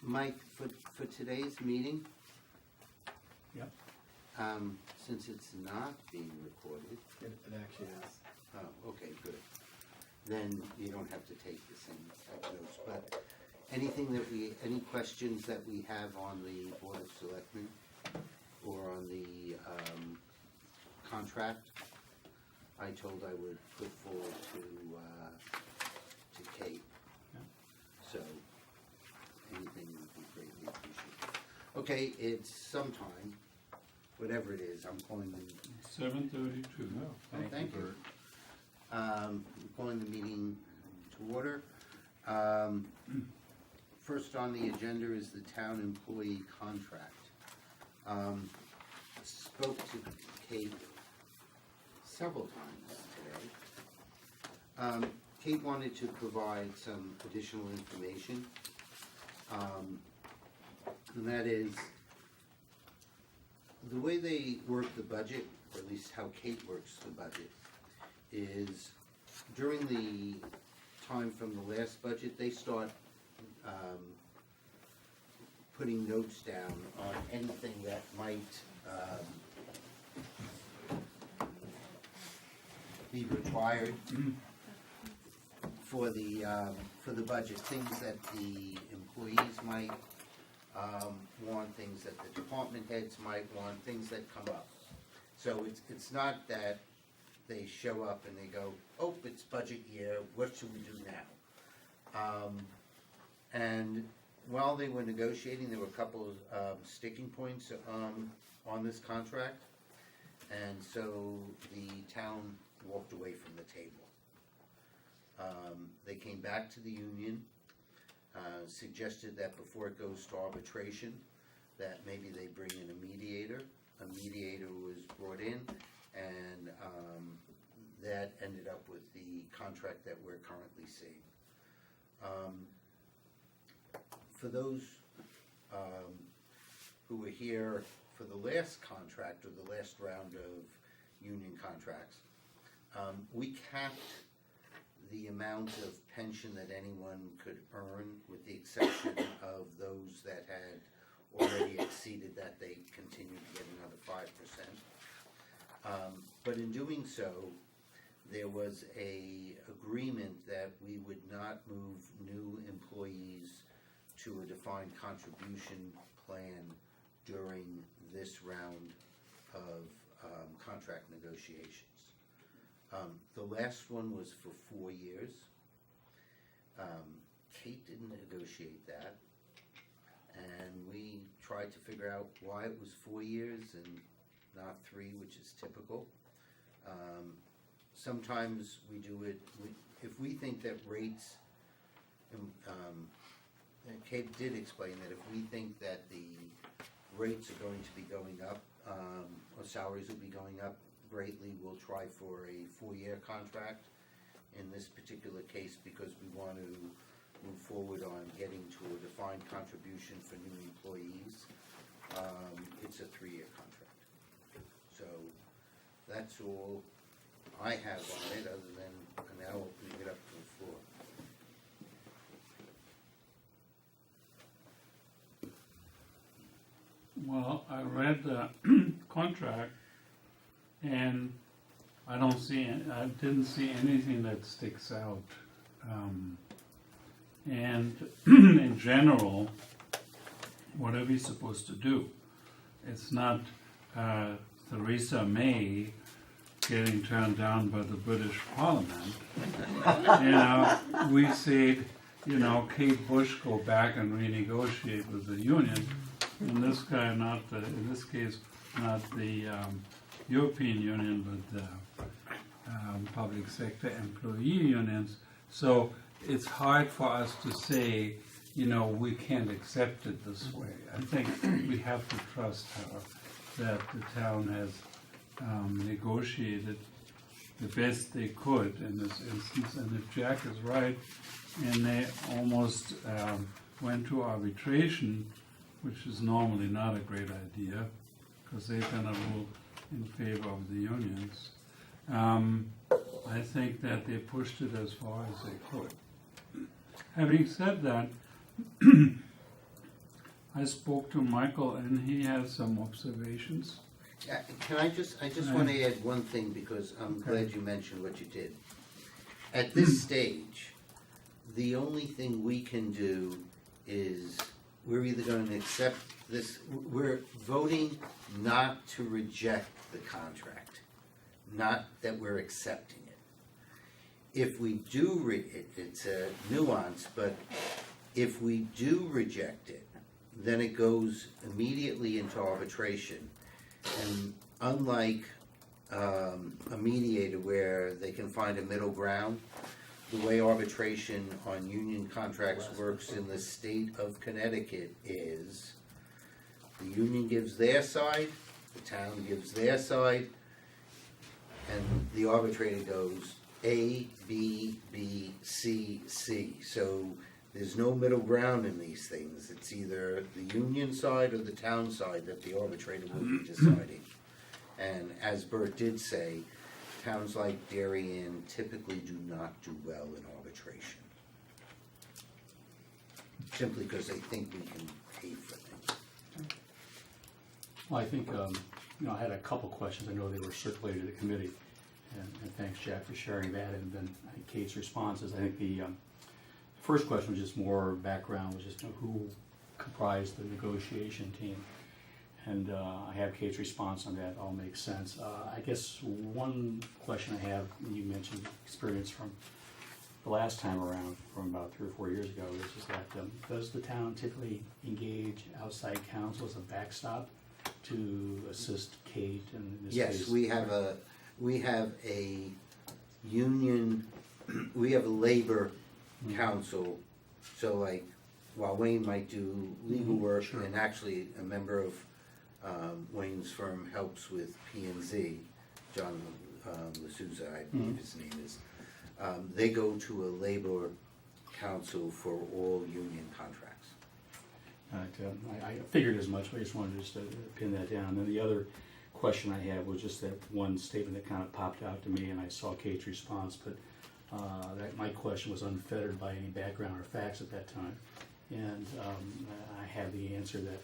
Mike, for today's meeting, Yep. since it's not being recorded, It actually is. oh, okay, good. Then you don't have to take the same notes, but any questions that we have on the Board of Selectmen or on the, contract, I told I would put forward to Kate. Yeah. So, anything would be greatly appreciated. Okay, it's sometime, whatever it is, I'm calling them, 7:32. thank you. I'm calling the meeting to order. First on the agenda is the town employee contract. Spoke to Kate several times today. Kate wanted to provide some additional information. And that is, the way they work the budget, or at least how Kate works the budget, is during the time from the last budget, they start putting notes down on anything that might be required for the budget, things that the employees might want, things that the department heads might want, things that come up. So it's not that they show up and they go, oh, it's budget year, what should we do now? And while they were negotiating, there were a couple of sticking points on this contract, and so the town walked away from the table. They came back to the union, suggested that before it goes to arbitration, that maybe they bring in a mediator. A mediator was brought in, and that ended up with the contract that we're currently seeing. For those who were here for the last contract, or the last round of union contracts, we capped the amount of pension that anyone could earn, with the exception of those that had already exceeded that. They continued to get another 5%. But in doing so, there was a agreement that we would not move new employees to a defined contribution plan during this round of contract negotiations. The last one was for 4 years. Kate didn't negotiate that, and we tried to figure out why it was 4 years and not 3, which is typical. Sometimes we do it, if we think that rates, and Kate did explain that if we think that the rates are going to be going up, or salaries will be going up greatly, we'll try for a 4-year contract. In this particular case, because we want to move forward on getting to a defined contribution for new employees, it's a 3-year contract. So that's all I have on it, other than now opening it up to the floor. Well, I read the contract, and I didn't see anything that sticks out. And in general, what are we supposed to do? It's not Theresa May getting turned down by the British Parliament. We said, Kate Bush go back and renegotiate with the union. In this case, not the European Union, but the public sector employee unions. So it's hard for us to say, we can't accept it this way. I think we have to trust her that the town has negotiated the best they could in this instance. And if Jack is right, and they almost went to arbitration, which is normally not a great idea, because they're going to rule in favor of the unions. I think that they pushed it as far as they could. Having said that, I spoke to Michael and he has some observations. Can I just want to add one thing, because I'm glad you mentioned what you did. At this stage, the only thing we can do is, we're either going to accept this, we're voting not to reject the contract, not that we're accepting it. If we do, it's a nuance, but if we do reject it, then it goes immediately into arbitration. And unlike a mediator where they can find a middle ground, the way arbitration on union contracts works in the state of Connecticut is the union gives their side, the town gives their side, and the arbitrator goes A, B, B, C, C. So there's no middle ground in these things. It's either the union side or the town side that the arbitrator will be deciding. And as Bert did say, towns like Darien typically do not do well in arbitration. Simply because they think we can pay for things. Well, I think, I had a couple questions. I know they were circulated to the committee. And thanks, Jack, for sharing that. And then I think Kate's responses. I think the first question was just more background, was just who comprised the negotiation team. And I have Kate's response on that, all makes sense. I guess one question I have, you mentioned experience from the last time around, from about 3 or 4 years ago, is just that does the town typically engage outside counsel as a backstop to assist Kate in this case? Yes, we have a union, we have a labor council, so like, while Wayne might do legal work, Sure. and actually a member of Wayne's firm helps with P&Z, John L'Souza, I believe his name is, they go to a labor council for all union contracts. I figured as much, but I just wanted to pin that down. And the other question I had was just that one statement that kind of popped out to me, and I saw Kate's response, but that my question was unfettered by any background or facts at that time. And I had the answer that,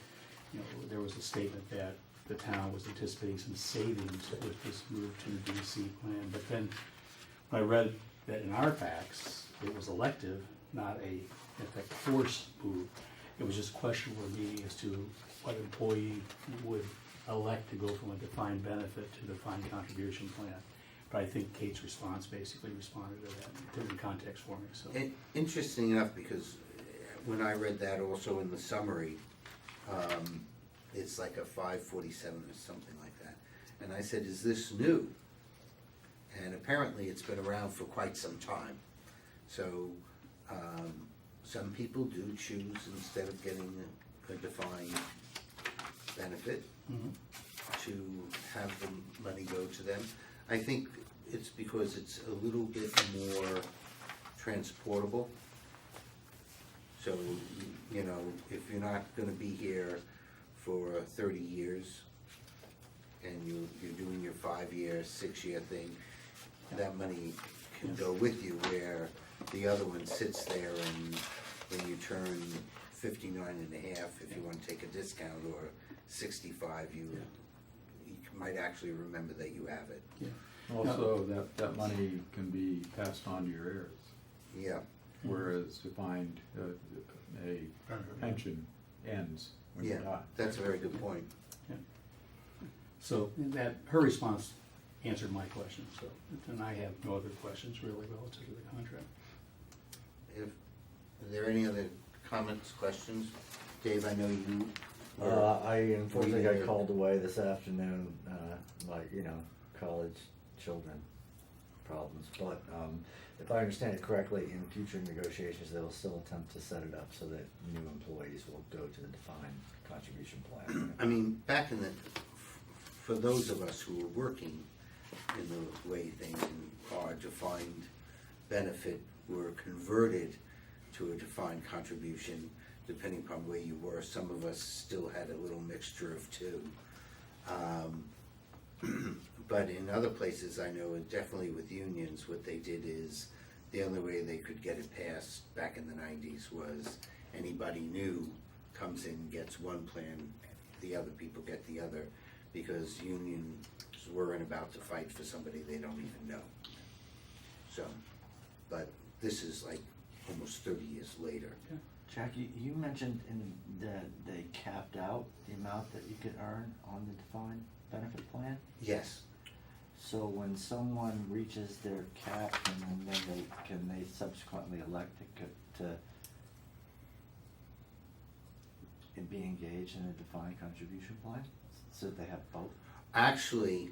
there was a statement that the town was anticipating some savings with this move to the DC plan. But then when I read that in our facts, it was elective, not a, in fact, forced move. It was just questionable to me as to what employee would elect to go from a defined benefit to defined contribution plan. But I think Kate's response basically responded to that in different context for me, so. And interesting enough, because when I read that also in the summary, it's like a 547 or something like that. And I said, is this new? And apparently it's been around for quite some time. So some people do choose, instead of getting a defined benefit, to have the money go to them. I think it's because it's a little bit more transportable. So, if you're not gonna be here for 30 years, and you're doing your 5-year, 6-year thing, that money can go with you, where the other one sits there, and when you turn 59 and a half, if you wanna take a discount, or 65, you might actually remember that you have it. Yeah. Also, that money can be passed on to your heirs, Yeah. whereas defined, a pension ends when you Yeah, die. that's a very good point. So that, her response answered my question, so, and I have no other questions really relative to the contract. Are there any other comments, questions? Dave, I know you I unfortunately got called away this afternoon, college children problems. But if I understand it correctly, in future negotiations, they will still attempt to set it up so that new employees will go to the defined contribution plan. I mean, back in for those of us who were working in the way things are, defined benefit were converted to a defined contribution, depending upon where you were. Some of us still had a little mixture of two. But in other places, I know, definitely with unions, what they did is the only way they could get it passed back in the nineties was anybody new comes in, gets one plan, the other people get the other, because unions weren't about to fight for somebody they don't even know. So, but this is like almost 30 years later. Jackie, you mentioned that they capped out the amount that you could earn on the defined benefit plan? Yes, So when someone reaches their cap, and then can they subsequently elect to be engaged in a defined contribution plan? So they have both? actually,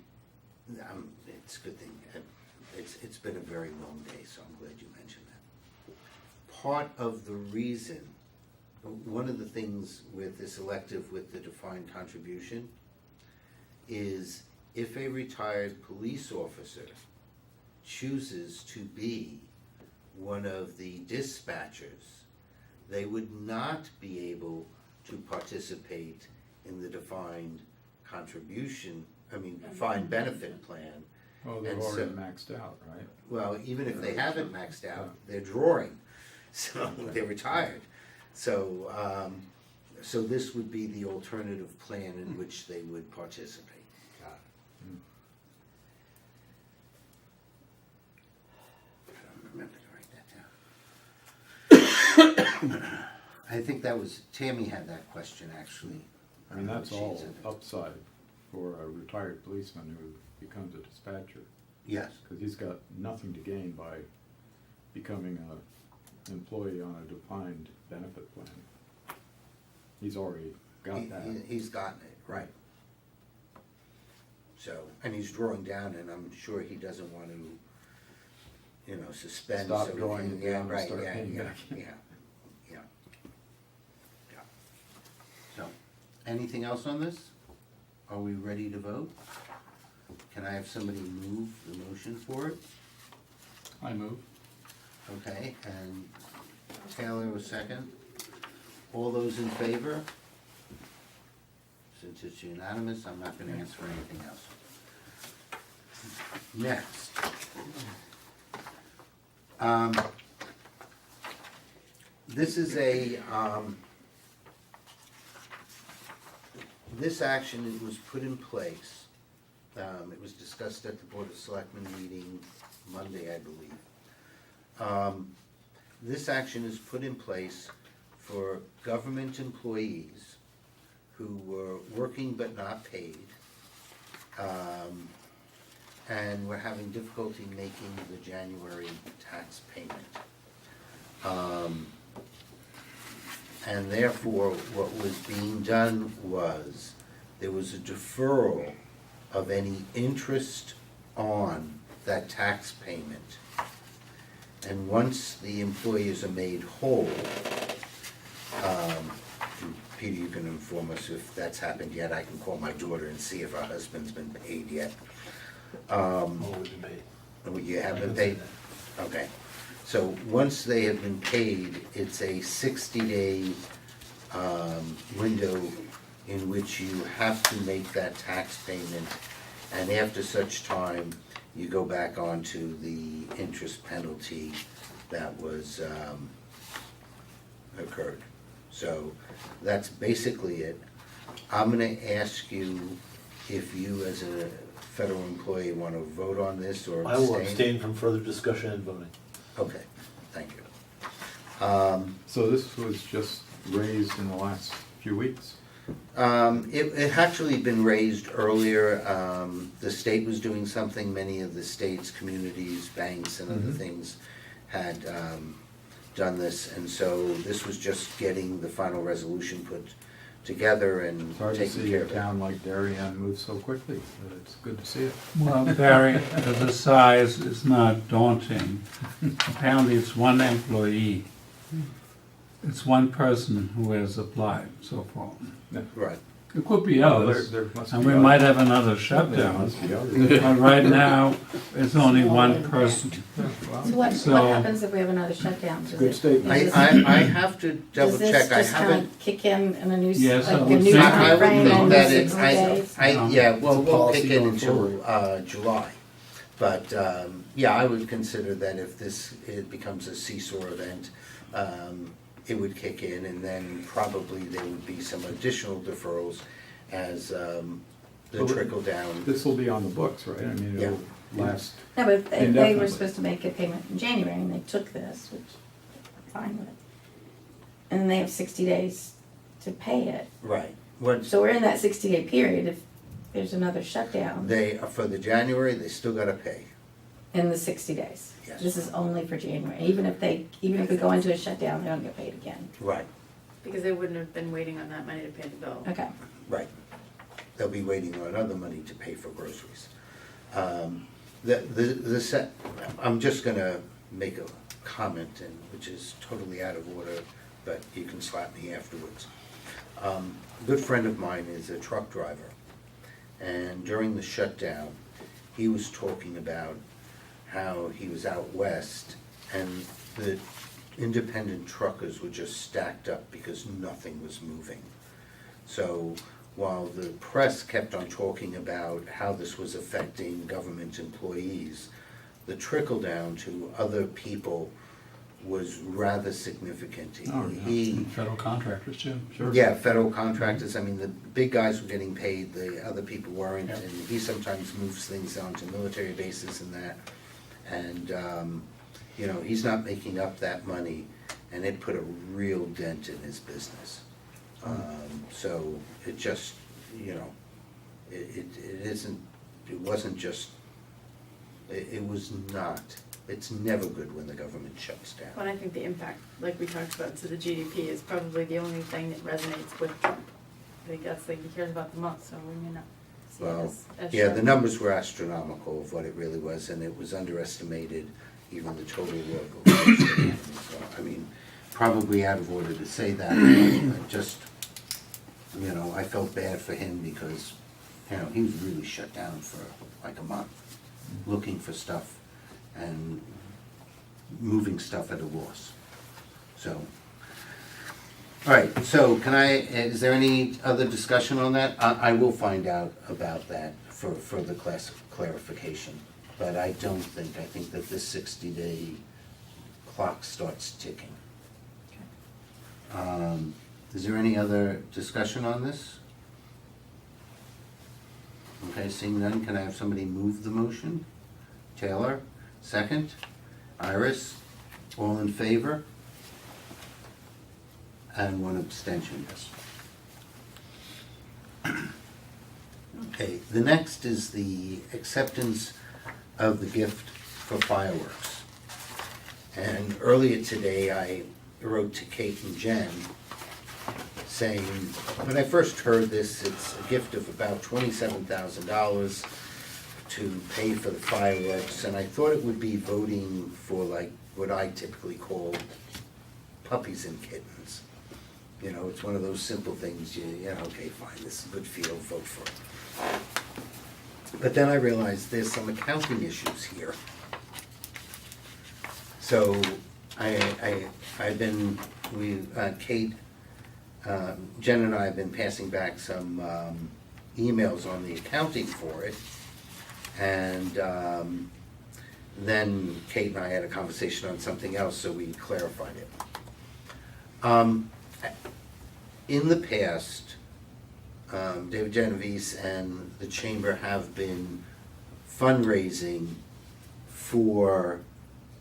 it's a good thing. It's been a very long day, so I'm glad you mentioned that. Part of the reason, one of the things with this elective with the defined contribution is if a retired police officer chooses to be one of the dispatchers, they would not be able to participate in the defined defined benefit plan. Oh, they've And already so- maxed out, right? Well, even if they haven't maxed out, they're drawing, so they're retired. So, so this would be the alternative plan in which they would participate. I don't remember to write that down. I think that was, Tammy had that question, actually. I mean, that's She's all in it. upside for a retired policeman who becomes a dispatcher, Yes, because he's got nothing to gain by becoming a employee on a defined benefit plan. He's already got that. he's gotten it, right. So, and he's drawing down, and I'm sure he doesn't want to, suspend. Stop so he drawing can- it yeah, down and right, start yeah, paying yeah, back. Yeah. So, anything else on this? Are we ready to vote? Can I have somebody move the motion for it? I move. Okay, and Taylor was second. All those in favor? Since it's unanimous, I'm not gonna ask for anything else. Next. This is this action was put in place. It was discussed at the Board of Selectmen meeting Monday, I believe. This action is put in place for government employees who were working but not paid, and were having difficulty making the January tax payment. And therefore, what was being done was, there was a deferral of any interest on that tax payment. And once the employees are made whole, Peter, you can inform us if that's happened yet. I can call my daughter and see if her husband's been paid yet. Oh, you have been paid? Okay. So once they have been paid, it's a 60-day window in which you have to make that tax payment. And after such time, you go back onto the interest penalty that was occurred. So that's basically it. I'm gonna ask you if you, as a federal employee, wanna vote on this or I abstain? will abstain from further discussion and voting. Okay, thank you. So this was just raised in the last few weeks? It actually been raised earlier. The state was doing something, many of the states, communities, banks and other things had done this, and so this was just getting the final resolution put together and It's hard to taking see care a of it. town like Darien move so quickly, but it's good to see it. Well, Barry, the size is not daunting. Apparently, it's one employee. It's one person who has applied so far. Right. It could be Well, others, there must and be we others. might have another There shutdown. must be others. But right now, it's only one person. So what So- happens if we have another shutdown? Does Good it- statement. is I this- have to double Does this check, I just haven't. kinda kick in a new, Yes, I like a would new think- I would timeframe think and that new it's, 60 days? yeah, well, It's a we'll policy kick in going until, forward. July. But, yeah, I would consider that if it becomes a seesaw event, it would kick in, and then probably there would be some additional deferrals as, the So trickle down. This will be on the books, right? I mean, it'll last, No, but they were Indefinitely. supposed to make a payment in January and they took this, which I'm fine with. And then they have 60 days to pay it. Right. What, So we're in that 60-day period. If there's another shutdown they, for the January, they still gotta pay. in the 60 days. Yes. This is only for January. Even if we go into a shutdown, they don't get paid again. Right, Because they wouldn't have been waiting on that money to pay the bill. Okay. right. They'll be waiting on other money to pay for groceries. I'm just gonna make a comment, and which is totally out of order, but you can slap me afterwards. A good friend of mine is a truck driver, and during the shutdown, he was talking about how he was out west, and the independent truckers were just stacked up because nothing was moving. So while the press kept on talking about how this was affecting government employees, the trickle down to other people was rather significant. Oh, yeah. He, And federal contractors too, sure. yeah, federal contractors, I mean, the big guys were getting paid, the other people weren't, Yep. and he sometimes moves things onto military bases and that. And, you know, he's not making up that money, and it put a real dent in his business. So it just, you know, it wasn't just, it was not, it's never good when the government shuts down. But I think the impact, like we talked about, to the GDP is probably the only thing that resonates with Trump. I think that's the thing he cares about the most, so we may not see Well, it as yeah, sharp. the numbers were astronomical of what it really was, and it was underestimated, even the total work. So, I mean, probably out of order to say that, but just, you know, I felt bad for him because, you know, he was really shut down for like a month, looking for stuff and moving stuff at a loss. So, all right, so is there any other discussion on that? I will find out about that for further clarification, but I think that this 60-day clock starts ticking. Is there any other discussion on this? Okay, seeing none, can I have somebody move the motion? Taylor, second. Iris, all in favor? And one abstention. Okay, the next is the acceptance of the gift for fireworks. And earlier today, I wrote to Kate and Jen saying, when I first heard this, it's a gift of about $27,000 to pay for the fireworks, and I thought it would be voting for like what I typically call puppies and kittens. You know, it's one of those simple things, okay, fine, this is a good field, vote for it. But then I realized there's some accounting issues here. So Kate, Jen and I have been passing back some emails on the accounting for it. And then Kate and I had a conversation on something else, so we clarified it. In the past, David Genovese and the Chamber have been fundraising for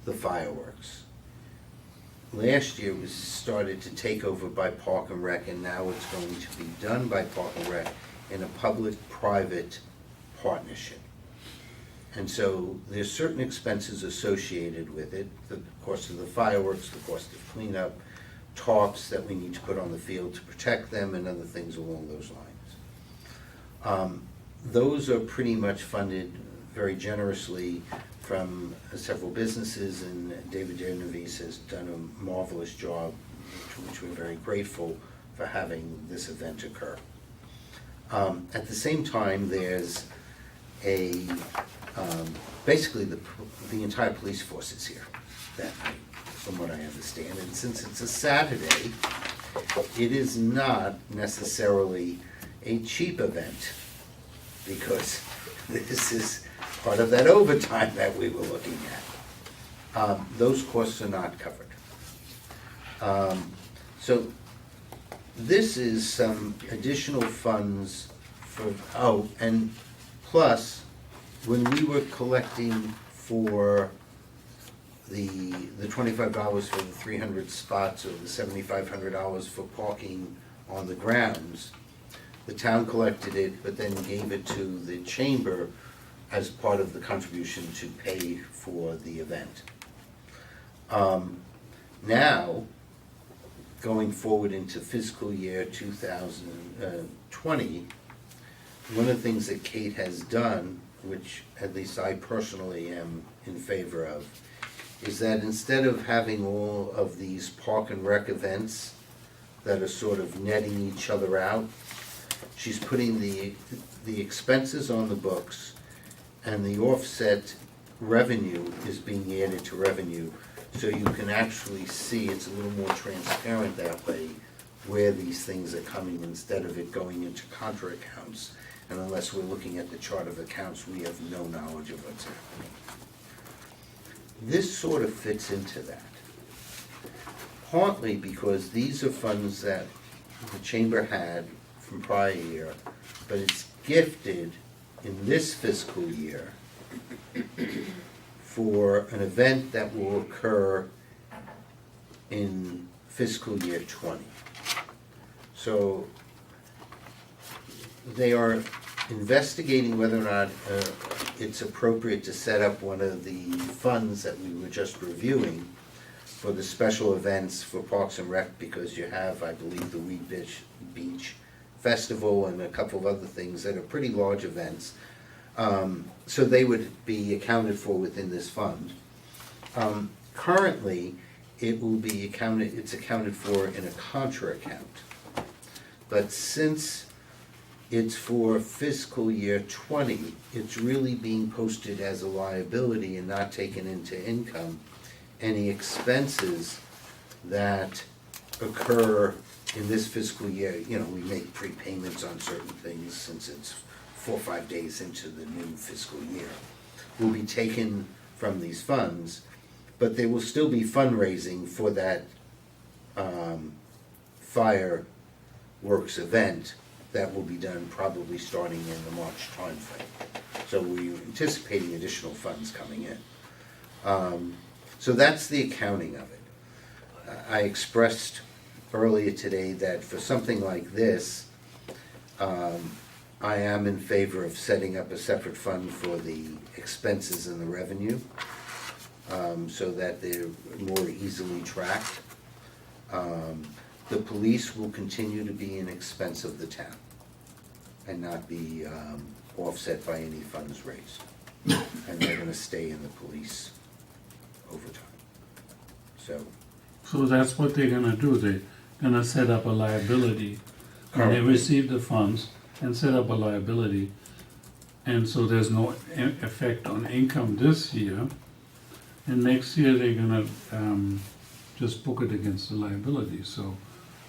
the fireworks. Last year it was started to take over by Park and Rec, and now it's going to be done by Park and Rec in a public-private partnership. And so there's certain expenses associated with it, the cost of the fireworks, the cost of cleanup, tarps that we need to put on the field to protect them, and other things along those lines. Those are pretty much funded very generously from several businesses, and David Genovese has done a marvelous job, to which we're very grateful for having this event occur. At the same time, there's basically the entire police force is here that night, from what I understand, and since it's a Saturday, it is not necessarily a cheap event, because this is part of that overtime that we were looking at. Those costs are not covered. So this is some additional funds for, oh, and plus, when we were collecting for the $25 for the 300 spots or the $7,500 for parking on the grounds, the town collected it, but then gave it to the chamber as part of the contribution to pay for the event. Now, going forward into fiscal year 2020, one of the things that Kate has done, which at least I personally am in favor of, is that instead of having all of these park and rec events that are sort of netting each other out, she's putting the expenses on the books, and the offset revenue is being added to revenue, so you can actually see, it's a little more transparent that way, where these things are coming instead of it going into contra accounts. And unless we're looking at the chart of accounts, we have no knowledge of what's happening. This sort of fits into that. Partly because these are funds that the chamber had from prior year, but it's gifted in this fiscal year for an event that will occur in fiscal year 20. So they are investigating whether or not it's appropriate to set up one of the funds that we were just reviewing for the special events for Parks and Rec, because you have, I believe, the Weed Beach Festival and a couple of other things that are pretty large events. So they would be accounted for within this fund. Currently, it's accounted for in a contra account. But since it's for fiscal year 20, it's really being posted as a liability and not taken into income. Any expenses that occur in this fiscal year, you know, we make prepayments on certain things since it's 4 or 5 days into the new fiscal year, will be taken from these funds, but there will still be fundraising for that fireworks event that will be done probably starting in the March timeframe. So we're anticipating additional funds coming in. So that's the accounting of it. I expressed earlier today that for something like this, I am in favor of setting up a separate fund for the expenses and the revenue, so that they're more easily tracked. The police will continue to be an expense of the town and not be offset by any funds raised. And they're gonna stay in the police overtime. So that's what they're gonna do, they're gonna set up a liability, when they receive the funds, and set up a liability, and so there's no effect on income this year, and next year they're gonna, just book it against the liability, so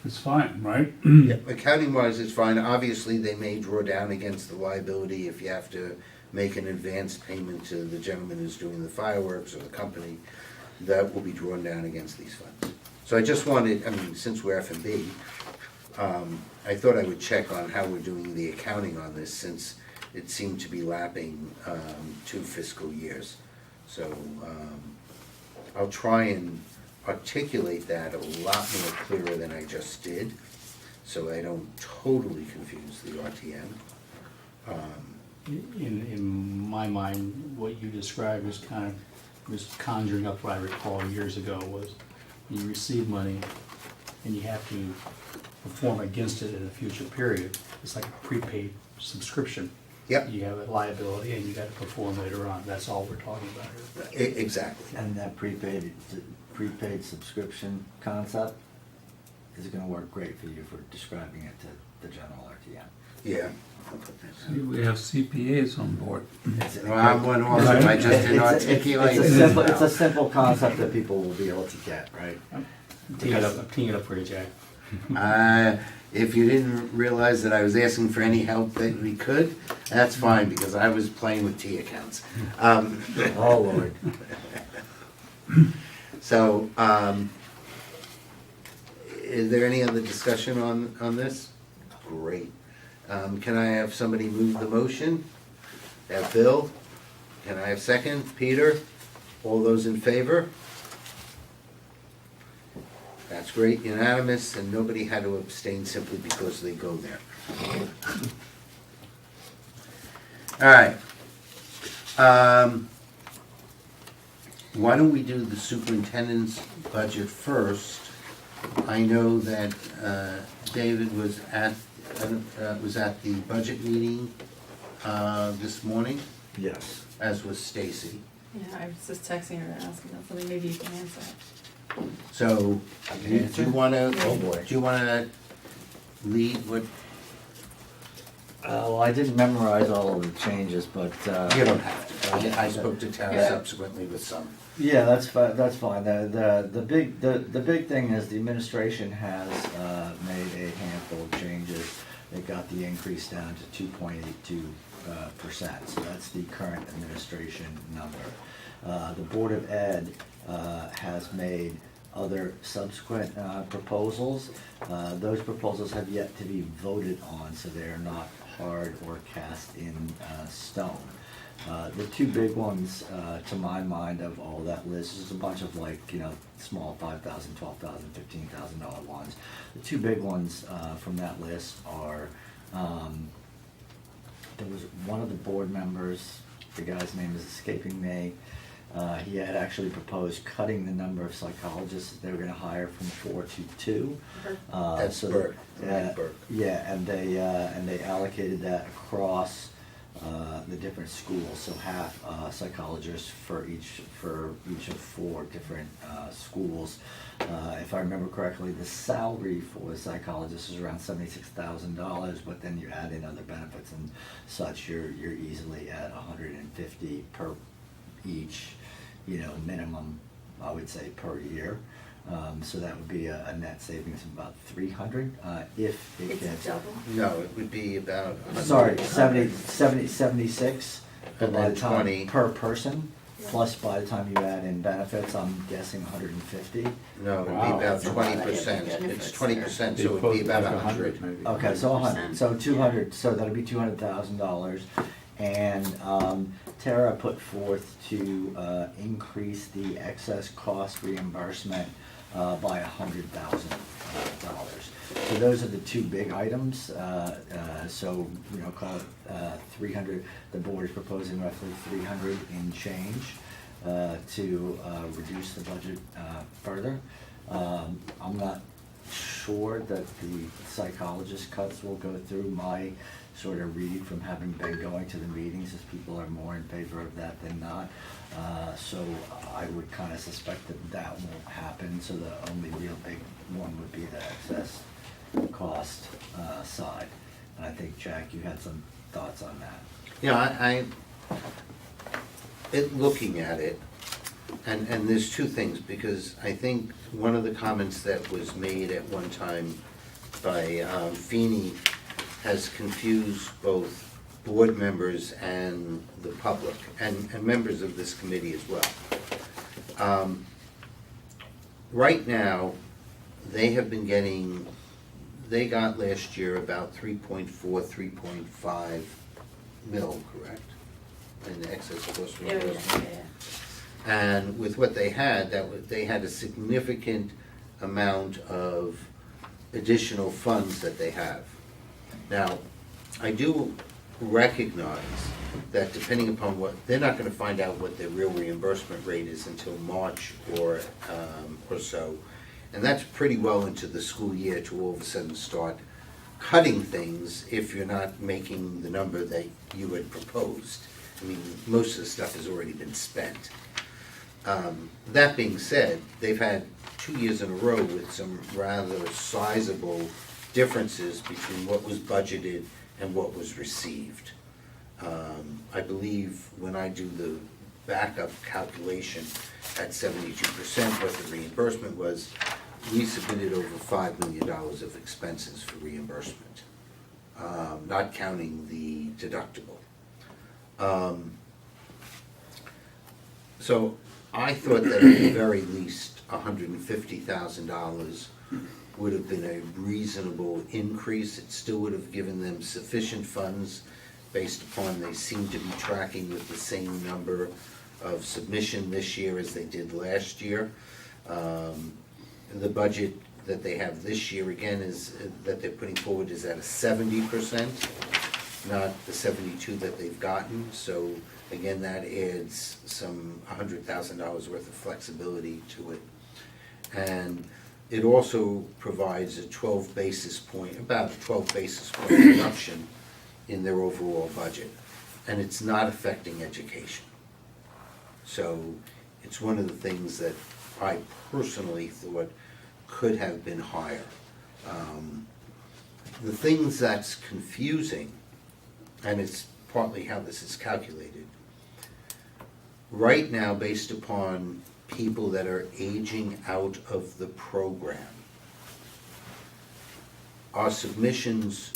it's fine, right? Yeah, accounting wise, it's fine. Obviously, they may draw down against the liability if you have to make an advance payment to the gentleman who's doing the fireworks or the company. That will be drawn down against these funds. So I just wanted, I mean, since we're F&B, I thought I would check on how we're doing the accounting on this, since it seemed to be lapping 2 fiscal years. So I'll try and articulate that a lot more clearer than I just did, so I don't totally confuse the RTM. In my mind, what you described is kind of, was conjuring up what I recall years ago, was you receive money and you have to perform against it in a future period. It's like a prepaid subscription. Yep. You have a liability and you got to perform later on. That's all we're talking about here. Exactly. And that prepaid subscription concept is gonna work great for you for describing it to the general RTM. Yeah. See, we have CPAs on board. Well, I'm one also, I just didn't articulate. It's a simple concept that people will be able to get, right? I'm teeing it up for you, Jack. If you didn't realize that I was asking for any help that we could, that's fine, because I was playing with T accounts. Oh, Lord. So, is there any other discussion on this? Great. Can I have somebody move the motion? Have Bill? Can I have second? Peter? All those in favor? That's great, unanimous, and nobody had to abstain simply because they go there. All right. Why don't we do the superintendent's budget first? I know that David was at the budget meeting this morning, Yes. as was Stacy. Yeah, I was just texting her asking about something, maybe you can answer it. So, do you wanna, Oh, boy. do you wanna lead what, Well, I didn't memorize all of the changes, but, you don't have to. I spoke to Tara Yeah. subsequently with some. yeah, that's fine, that's fine. The big thing is the administration has, made a handful of changes. They got the increase down to 2.82%, so that's the current administration number. The Board of Ed, has made other subsequent, proposals. Those proposals have yet to be voted on, so they're not hard or cast in, stone. The two big ones, to my mind, of all that list, is a bunch of like, small $5,000, $12,000, $15,000 ones. The two big ones, from that list are, there was one of the board members, the guy's name is escaping me. He had actually proposed cutting the number of psychologists that they were gonna hire from 4 to 2. That's so Burke, that- Mike Burke. Yeah, and they allocated that across, the different schools, so half, psychologists for each of 4 different, schools. If I remember correctly, the salary for a psychologist is around $76,000, but then you add in other benefits and such, you're easily at $150 per each, minimum, I would say, per year. So that would be a net savings of about 300, if it It's gets. double. No, it would be about. Sorry, 76, but And by then the time 20. per person, plus by the time you add in benefits, I'm guessing 150. No, it'd be Wow. about That's a lot of 20%, benefits it's there. 20%, Be so it'd close be to about like 100. maybe. Okay, so 100, 100%. so 200, so that'll be $200,000. And Tara put forth to increase the excess cost reimbursement by $100,000. So those are the two big items. So call it 300. The board is proposing roughly 300 in change to reduce the budget further. I'm not sure that the psychologist cuts will go through. My sort of read from having been going to the meetings is people are more in favor of that than not. So I would kind of suspect that won't happen. So the only real big one would be the excess cost side. And I think, Jack, you had some thoughts on that. Yeah, looking at it, and there's two things, because I think one of the comments that was made at one time by Feeney has confused both board members and the public, and members of this committee as well. Right now, they got last year about 3.4, 3.5 mil, correct? In excess of cost Yeah, reimbursement. yeah. And with what they had, they had a significant amount of additional funds that they have. Now, I do recognize that depending upon they're not gonna find out what their real reimbursement rate is until March or so. And that's pretty well into the school year to all of a sudden start cutting things if you're not making the number that you had proposed. I mean, most of the stuff has already been spent. That being said, they've had 2 years in a row with some rather sizable differences between what was budgeted and what was received. I believe when I do the backup calculation at 72%, what the reimbursement was, we submitted over $5 million of expenses for reimbursement, not counting the deductible. So I thought that at the very least, $150,000 would have been a reasonable increase. It still would have given them sufficient funds based upon they seem to be tracking with the same number of submission this year as they did last year. The budget that they have this year, again, is, that they're putting forward is at a 70%, not the 72 that they've gotten. So again, that adds some $100,000 worth of flexibility to it. And it also provides a 12 basis point, about a 12 basis point reduction in their overall budget. And it's not affecting education. So it's one of the things that I personally thought could have been higher. The things that's confusing, and it's partly how this is calculated, right now, based upon people that are aging out of the program, our submissions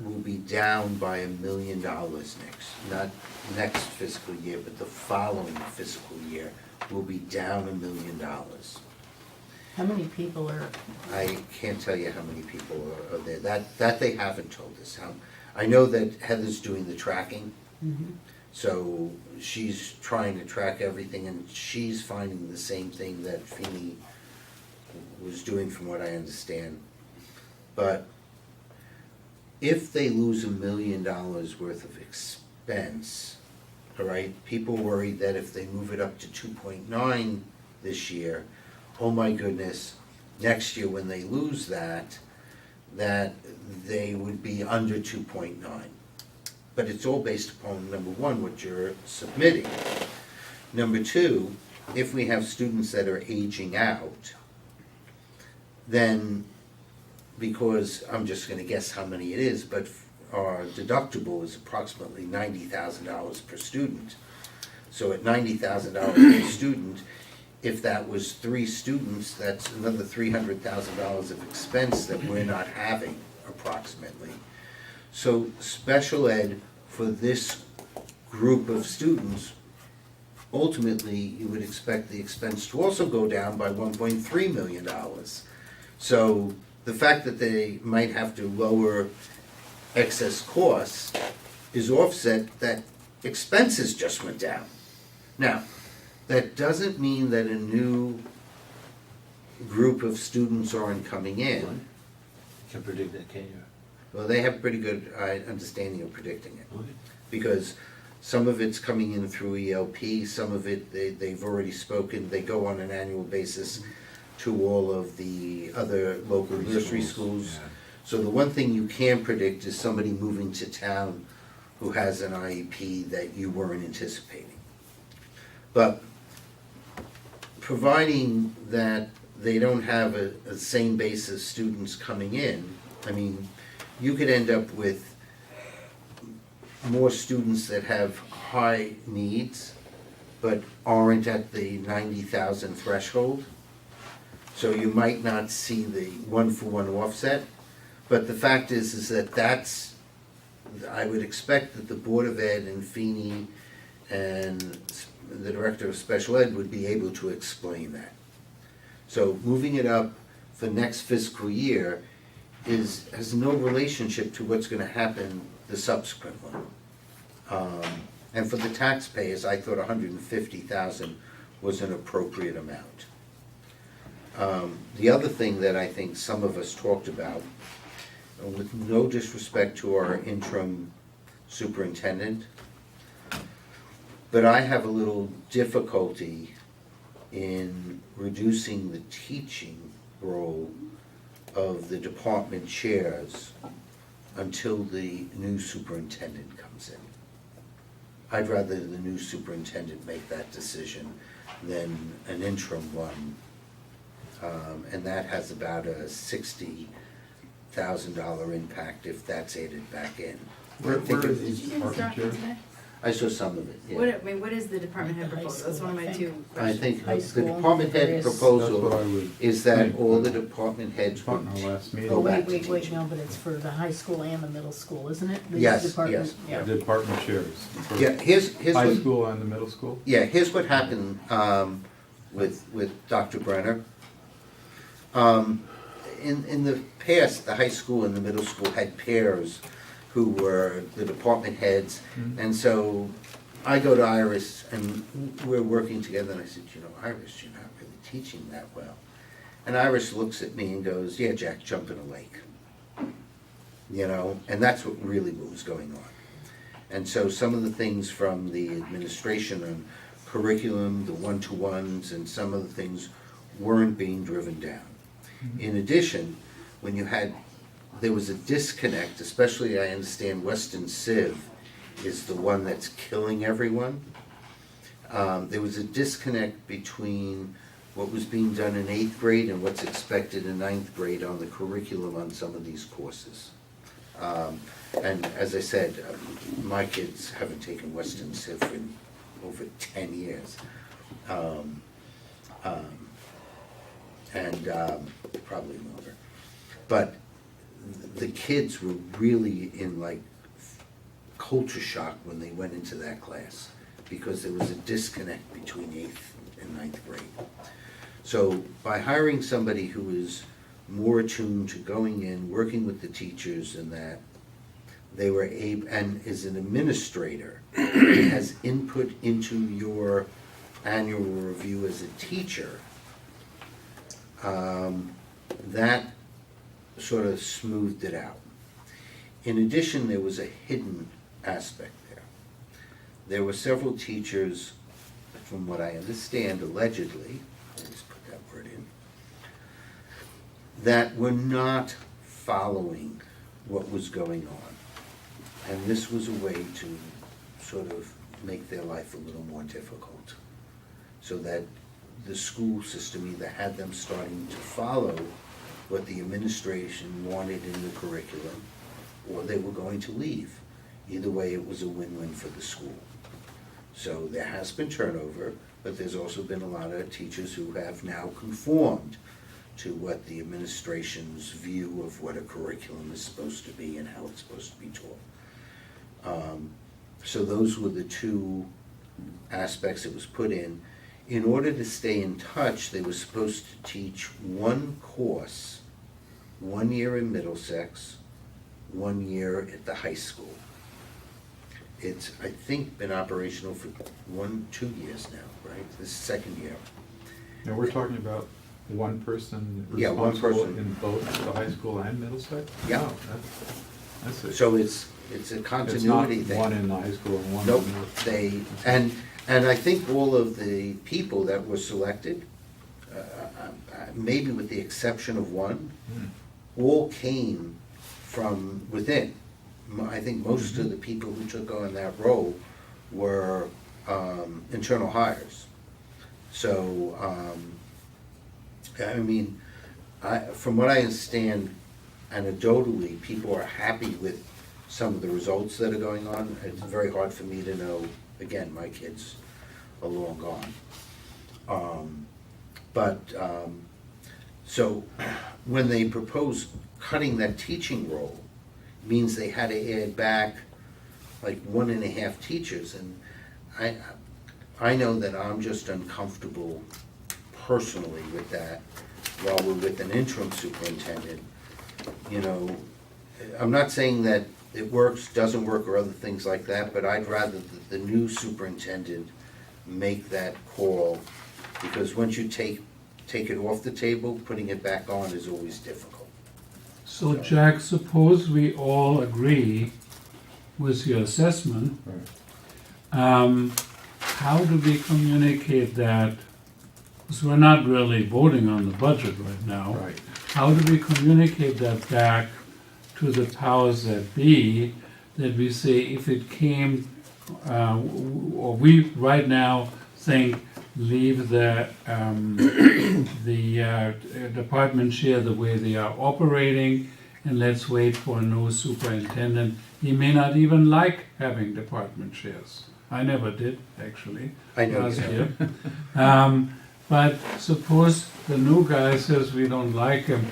will be down by $1 million not next fiscal year, but the following fiscal year will be down $1 million. How many people are, I can't tell you how many people are there. That they haven't told us. I know that Heather's doing the tracking, so she's trying to track everything, and she's finding the same thing that Feeney was doing, from what I understand. But if they lose $1 million worth of expense, all right, people worry that if they move it up to 2.9 this year, oh my goodness, next year when they lose that they would be under 2.9. But it's all based upon, number one, what you're submitting. Number two, if we have students that are aging out, then, because I'm just gonna guess how many it is, but our deductible is approximately $90,000 per student. So at $90,000 per student, if that was 3 students, that's another $300,000 of expense that we're not having, approximately. So special ed for this group of students, ultimately, you would expect the expense to also go down by $1.3 million. So the fact that they might have to lower excess costs is offset that expenses just went down. Now, that doesn't mean that a new group of students aren't coming in. You can predict that, can you? Well, they have pretty good understanding of predicting it, Okay. because some of it's coming in through ELP, some of it they've already spoken, they go on an annual basis to all of the other local nursery schools. So the one thing you can predict is somebody moving to town who has an IEP that you weren't anticipating. But providing that they don't have a same base of students coming in, I mean, you could end up with more students that have high needs but aren't at the 90,000 threshold. So you might not see the one-for-one offset, but the fact is that that's, I would expect that the Board of Ed and Feeney and the Director of Special Ed would be able to explain that. So moving it up for next fiscal year has no relationship to what's gonna happen the subsequent one. And for the taxpayers, I thought 150,000 was an appropriate amount. The other thing that I think some of us talked about, with no disrespect to our interim superintendent, but I have a little difficulty in reducing the teaching role of the department chairs until the new superintendent comes in. I'd rather the new superintendent make that decision than an interim one. And that has about a $60,000 impact if that's added back in. Where are Did these you guys department start chairs? today? I saw some of it, yeah. What is the department head Like the high proposal? That's one of my school, I two I questions. think High the school, department head various- That's what I proposal would is that think. all the department heads Thought would in our last meeting. go back to Wait, teaching. no, but it's for the high school and the middle school, isn't it? These Yes, department- yes. Yeah. The department chairs. for Yeah, here's High what, school and the middle school? yeah, here's what happened, with Dr. Brenner. In the past, the high school and the middle school had pairs who were the department heads. And so I go to Iris and we're working together and I said, you know, Iris, you're not really teaching that well. And Iris looks at me and goes, yeah, Jack, jump in a lake. You know, and that's what was going on. And so some of the things from the administration on curriculum, the one-to-ones, and some of the things weren't being driven down. In addition, when there was a disconnect, especially I understand Weston Civ is the one that's killing everyone. There was a disconnect between what was being done in 8th grade and what's expected in 9th grade on the curriculum on some of these courses. And as I said, my kids haven't taken Weston Civ in over 10 years. Probably longer. But the kids were really in like culture shock when they went into that class because there was a disconnect between 8th and 9th grade. So by hiring somebody who is more attuned to going in, working with the teachers and that, they were able, and is an administrator, has input into your annual review as a teacher, that sort of smoothed it out. In addition, there was a hidden aspect there. There were several teachers, from what I understand, allegedly, let's put that word in, that were not following what was going on. And this was a way to sort of make their life a little more difficult, so that the school system either had them starting to follow what the administration wanted in the curriculum, or they were going to leave. Either way, it was a win-win for the school. So there has been turnover, but there's also been a lot of teachers who have now conformed to what the administration's view of what a curriculum is supposed to be and how it's supposed to be taught. So those were the two aspects that was put in. In order to stay in touch, they were supposed to teach one course, 1 year in Middlesex, 1 year at the high school. It's, I think, been operational for 2 years now, right? This is second year. Now, we're talking about one person Yeah, one responsible person. in both the high school and Middlesex? Yeah. Wow, that's it. So it's a It's not continuity thing. one in the high school and one in the Nope, middle. and I think all of the people that were selected, maybe with the exception of one, all came from within. I think most of the people who took on that role were internal hires. So, I mean, from what I understand, anecdotally, people are happy with some of the results that are going on. It's very hard for me to know, again, my kids are long gone. So when they proposed cutting that teaching role, means they had to add back like 1.5 teachers, and I know that I'm just uncomfortable personally with that while we're with an interim superintendent. You know, I'm not saying that it works, doesn't work, or other things like that, but I'd rather that the new superintendent make that call, because once you take it off the table, putting it back on is always difficult. So Jack, suppose we all agree with your assessment. How do we communicate that? Because we're not really voting on the budget right now. Right. How do we communicate that back to the powers that be, that we say if it came, or we right now think leave the department chair the way they are operating, and let's wait for a new superintendent. He may not even like having department chairs. I never did, actually. I know last you year. But suppose the new guy says we don't like him,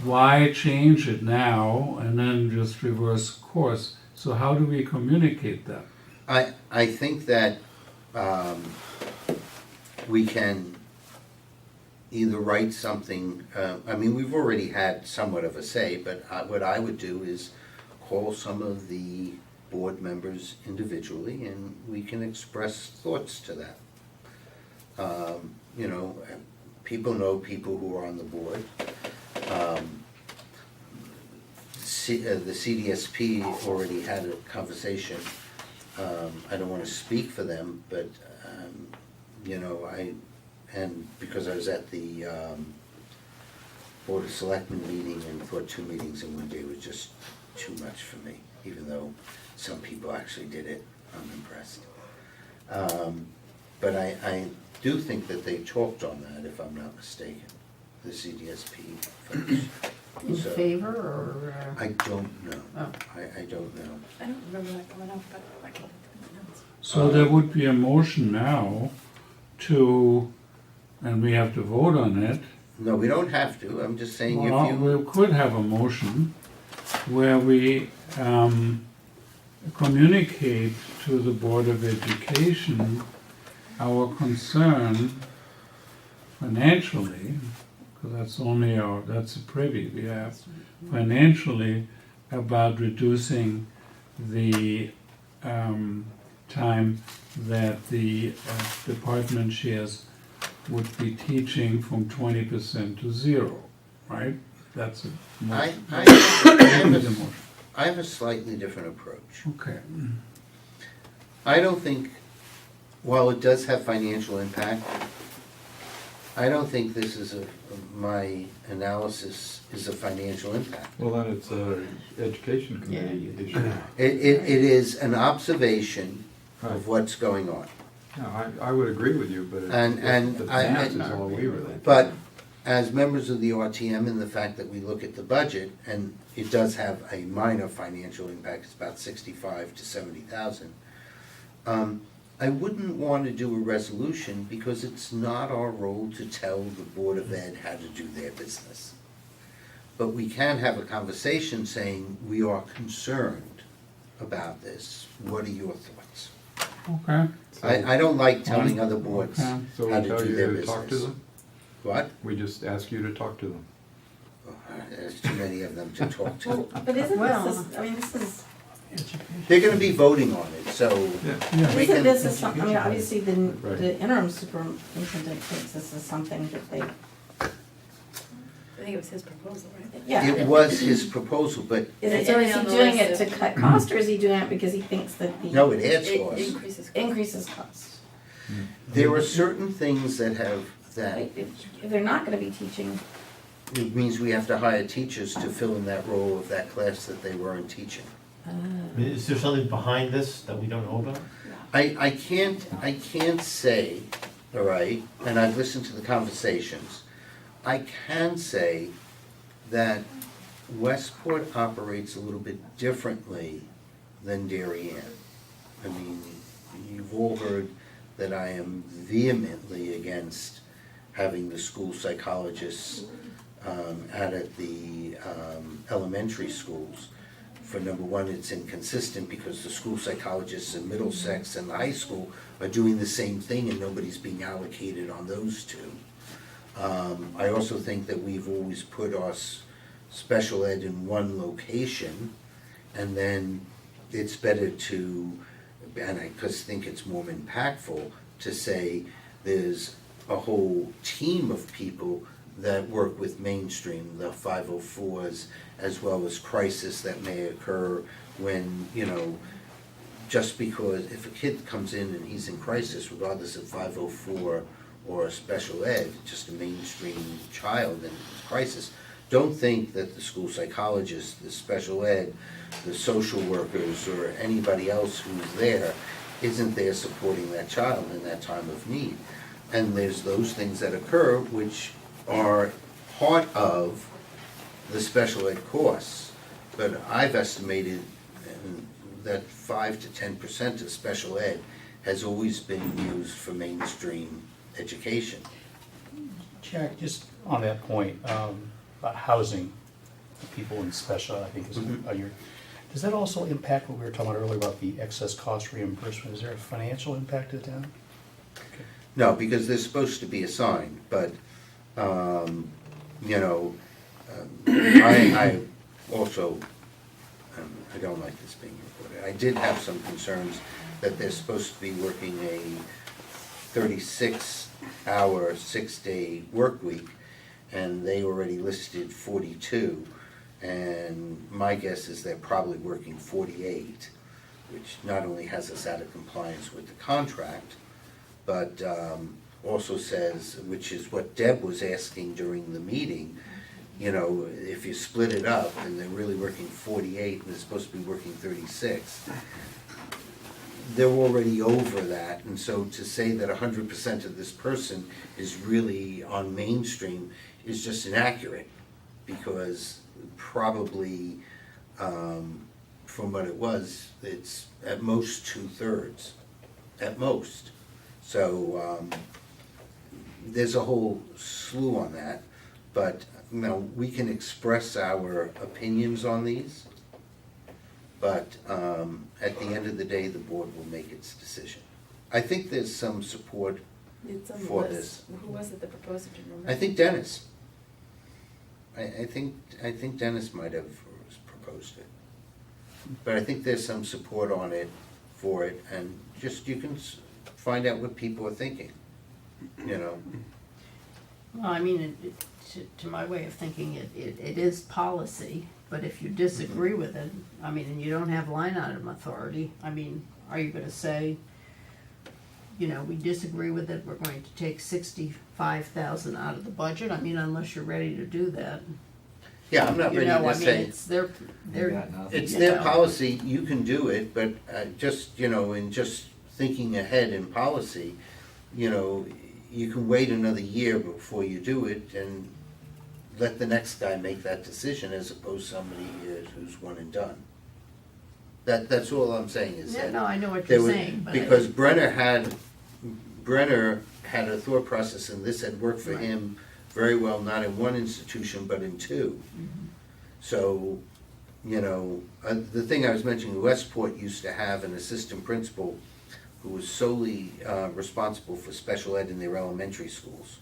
why change it now and then just reverse course? So how do we communicate that? I think that we can either write something, I mean, we've already had somewhat of a say, but what I would do is call some of the board members individually and we can express thoughts to that. You know, people know people who are on the board. The CDSP already had a conversation. I don't wanna speak for them, but, you know, and because I was at the Board of Selectmen meeting and thought 2 meetings in one day was just too much for me, even though some people actually did it, I'm impressed. But I do think that they talked on that, if I'm not mistaken, the CDSP folks. In So, favor or? I don't know. Oh. I don't know. I don't remember that going up, but I can look at the notes. So there would be a motion now to, and we have to vote on it. No, we don't have to, I'm just saying Well, if you, we could have a motion where we communicate to the Board of Education our concern financially, because that's a privy we have, financially about reducing the time that the department chairs would be teaching from 20% to 0, right? That's a motion. I have a slightly different approach. Okay. I don't think, while it does have financial impact, I don't think this is my analysis is a financial impact. Well, then it's a education committee issue. It is an observation Right. of what's going on. No, I would agree with you, but And the I- math is all we really. But as members of the RTM, and the fact that we look at the budget, and it does have a minor financial impact, it's about 65 to 70,000. I wouldn't want to do a resolution because it's not our role to tell the Board of Ed how to do their business. But we can have a conversation saying, we are concerned about this, what are your thoughts? Okay. I don't like telling other boards Okay. So how we to tell do you their to business. talk to them? What? We just ask you to talk to them. Oh, there's too many of them to talk to. Well, but isn't Well- this, I mean, this is, They're gonna be voting on it, so Yeah. we Isn't can, this is something, I mean, obviously Right. the interim superintendent thinks this is something that they, I think it was his proposal, right? yeah. it was his proposal, but It's Is already he on the doing list it to of- cut cost, or is he doing it because he thinks that the? no, it adds It cost. increases. Increases cost. There are certain things that have, that, Right? If they're not gonna be teaching, it means we have to hire teachers to fill in that role of that class that they weren't teaching. I mean, is there something behind this that we don't know about? I can't say, all right, and I've listened to the conversations, I can say that Westport operates a little bit differently than Darien. I mean, you've all heard that I am vehemently against having the school psychologists out at the elementary schools. For number one, it's inconsistent because the school psychologists in Middlesex and the high school are doing the same thing and nobody's being allocated on those two. I also think that we've always put our special ed in one location, and then it's better to, and I just think it's more impactful to say there's a whole team of people that work with mainstream, the 504s, as well as crisis that may occur when, you know, just because if a kid comes in and he's in crisis, regardless of 504 or a special ed, just a mainstream child in crisis, don't think that the school psychologist, the special ed, the social workers, or anybody else who's there isn't there supporting that child in that time of need. And there's those things that occur which are part of the special ed course. But I've estimated that 5 to 10% of special ed has always been used for mainstream education. Jack, just on that point, about housing, people in special, I think is, does that also impact what we were talking about earlier about the excess cost reimbursement? Is there a financial impact to the town? No, because they're supposed to be assigned, but, you know, I also, I don't like this being recorded. I did have some concerns that they're supposed to be working a 36-hour, 6-day work week, and they already listed 42, and my guess is they're probably working 48, which not only has us out of compliance with the contract, but also says, which is what Deb was asking during the meeting, you know, if you split it up and they're really working 48 and they're supposed to be working 36, they're already over that. And so to say that 100% of this person is really on mainstream is just inaccurate, because probably from what it was, it's at most 2/3, at most. So there's a whole slew on that, but you know, we can express our opinions on these, but at the end of the day, the board will make its decision. I think there's some support It's on the for list. this. Who was it that proposed it, do you remember? I think Dennis. I think Dennis might have proposed it. But I think there's some support on it, for it, and just you can find out what people are thinking, you know. Well, I mean, to my way of thinking, it is policy, but if you disagree with it, I mean, and you don't have line item authority, I mean, are you gonna say, you know, we disagree with it, we're going to take 65,000 out of the budget? I mean, unless you're ready to do that. Yeah, I'm not You ready know, to I mean, say, it's their, it's you their know. policy, you can do it, but just, you know, in just thinking ahead in policy, you know, you can wait another year before you do it and let the next guy make that decision, as opposed to somebody who's one and done. That's all I'm saying is Yeah, that. no, I know what there you're was- saying, but. Because Brenner had a thought process, and this had worked for Right. him very well, not in one institution, but in two. Mhm. So, you know, the thing I was mentioning, Westport used to have an assistant principal who was solely responsible for special ed in their elementary schools.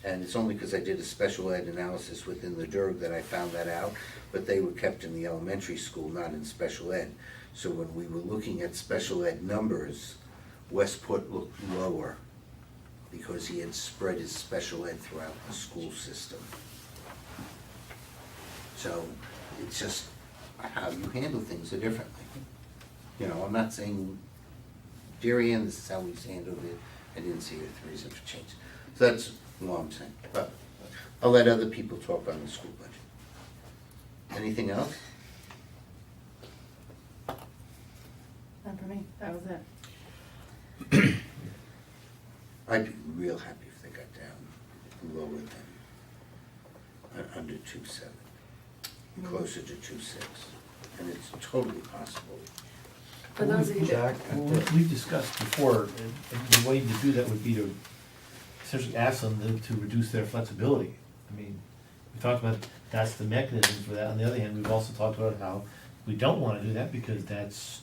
And it's only because I did a special ed analysis within the DERG that I found that out, but they were kept in the elementary school, not in special ed. So when we were looking at special ed numbers, Westport looked lower, because he had spread his special ed throughout the school system. So it's just how you handle things are differently. You know, I'm not saying, Jerry Ann, this is how we've handled it, I didn't see a reason for change. So that's all I'm saying, but I'll let other people talk on the school budget. Anything else? Not for me, that was it. I'd be real happy if they got down lower than, under 2.7, closer to 2.6, and it's totally possible. For those of you that, Jack, well, we've discussed before, and the way to do that would be to essentially ask them to reduce their flexibility. I mean, we talked about that's the mechanism for that. On the other hand, we've also talked about how we don't wanna do that because that's,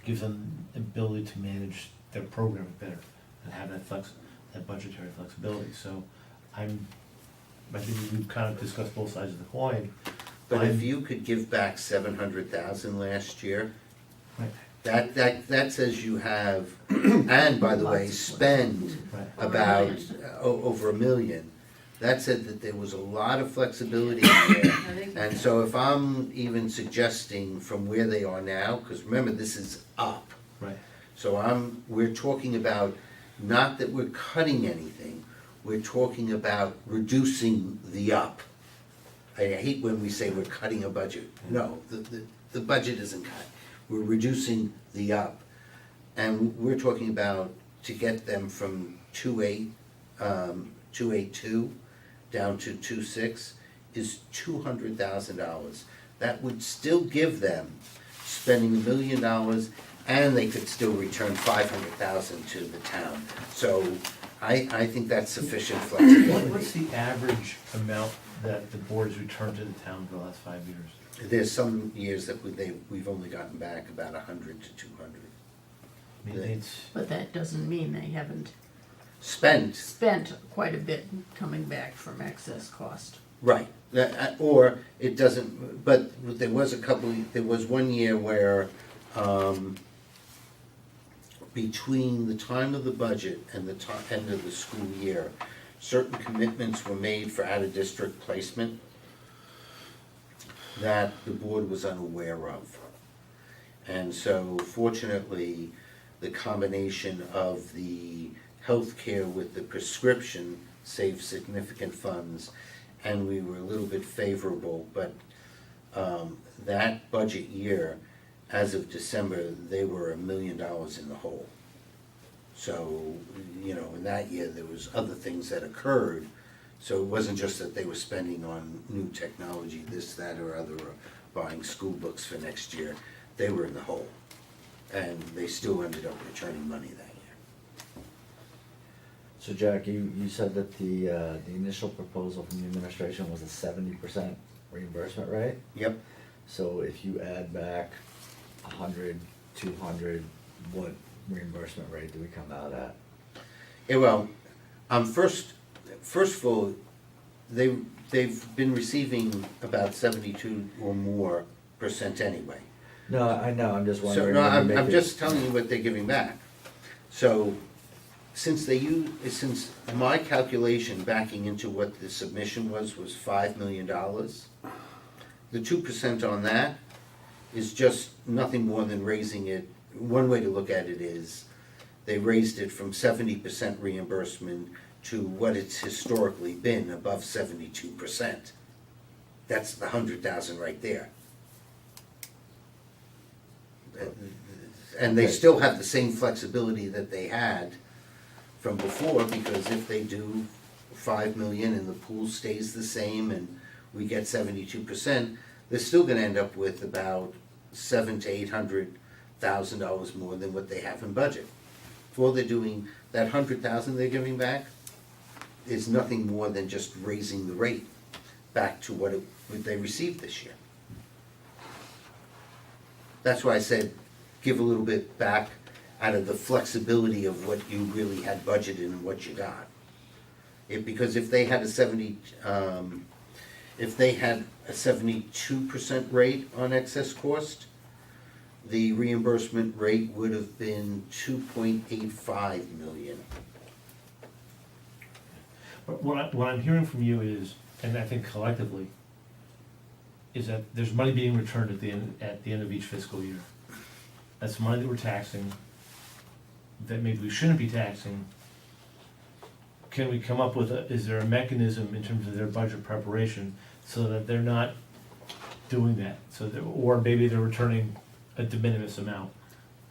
gives them the ability to manage their program better and have that budgetary flexibility. So I think we've kind of discussed both sides of the coin. But if I'm- you could give back 700,000 last year, Right. that says you have, and by the way, spend Right. about over $1 million. That said that there was a lot of flexibility in there. I think, And so if I'm even suggesting from where they are now, because remember, this is up. Right. So we're talking about, not that we're cutting anything, we're talking about reducing the up. I hate when we say we're cutting a budget. No, the budget isn't cut. We're reducing the up. And we're talking about to get them from 282 down to 26 is $200,000. That would still give them spending $1 million and they could still return 500,000 to the town. So I think that's sufficient flexibility. What's the average amount that the board has returned to the town for the last 5 years? There's some years that we've only gotten back about 100 to 200. I mean, it's, But that doesn't mean they haven't Spent, spent quite a bit coming back from excess cost. right, or it doesn't, but there was there was one year where, between the time of the budget and the end of the school year, certain commitments were made for out-of-district placement that the board was unaware of. And so fortunately, the combination of the healthcare with the prescription saved significant funds, and we were a little bit favorable, but that budget year, as of December, they were $1 million in the hole. So, you know, in that year, there was other things that occurred, so it wasn't just that they were spending on new technology, this, that, or other, or buying school books for next year. They were in the hole, and they still ended up returning money that year. So Jack, you said that the initial proposal from the administration was a 70% reimbursement rate? Yep. So if you add back 100, 200, what reimbursement rate do we come out at? Yeah, well, first of all, they've been receiving about 72 or more % anyway. No, I know, I'm just So, wondering. no, when you I'm make it- just telling you what they're giving back. So, since my calculation backing into what the submission was $5 million, the 2% on that is just nothing more than raising it. One way to look at it is, they raised it from 70% reimbursement to what it's historically been, above 72%. That's the 100,000 right there. And they still have the same flexibility that they had from before, because if they do 5 million and the pool stays the same and we get 72%, they're still gonna end up with about $700,000 to $800,000 more than what they have in budget. All they're doing, that 100,000 they're giving back is nothing more than just raising the rate back to what they received this year. That's why I said, give a little bit back out of the flexibility of what you really had budgeted and what you got. Because if they had a 72% rate on excess cost, the reimbursement rate would have been 2.85 million. but what I'm hearing from you is, and I think collectively, is that there's money being returned at the end of each fiscal year. That's money that we're taxing, that maybe we shouldn't be taxing. Can we come up with is there a mechanism in terms of their budget preparation so that they're not doing that? Or maybe they're returning a de minimis amount.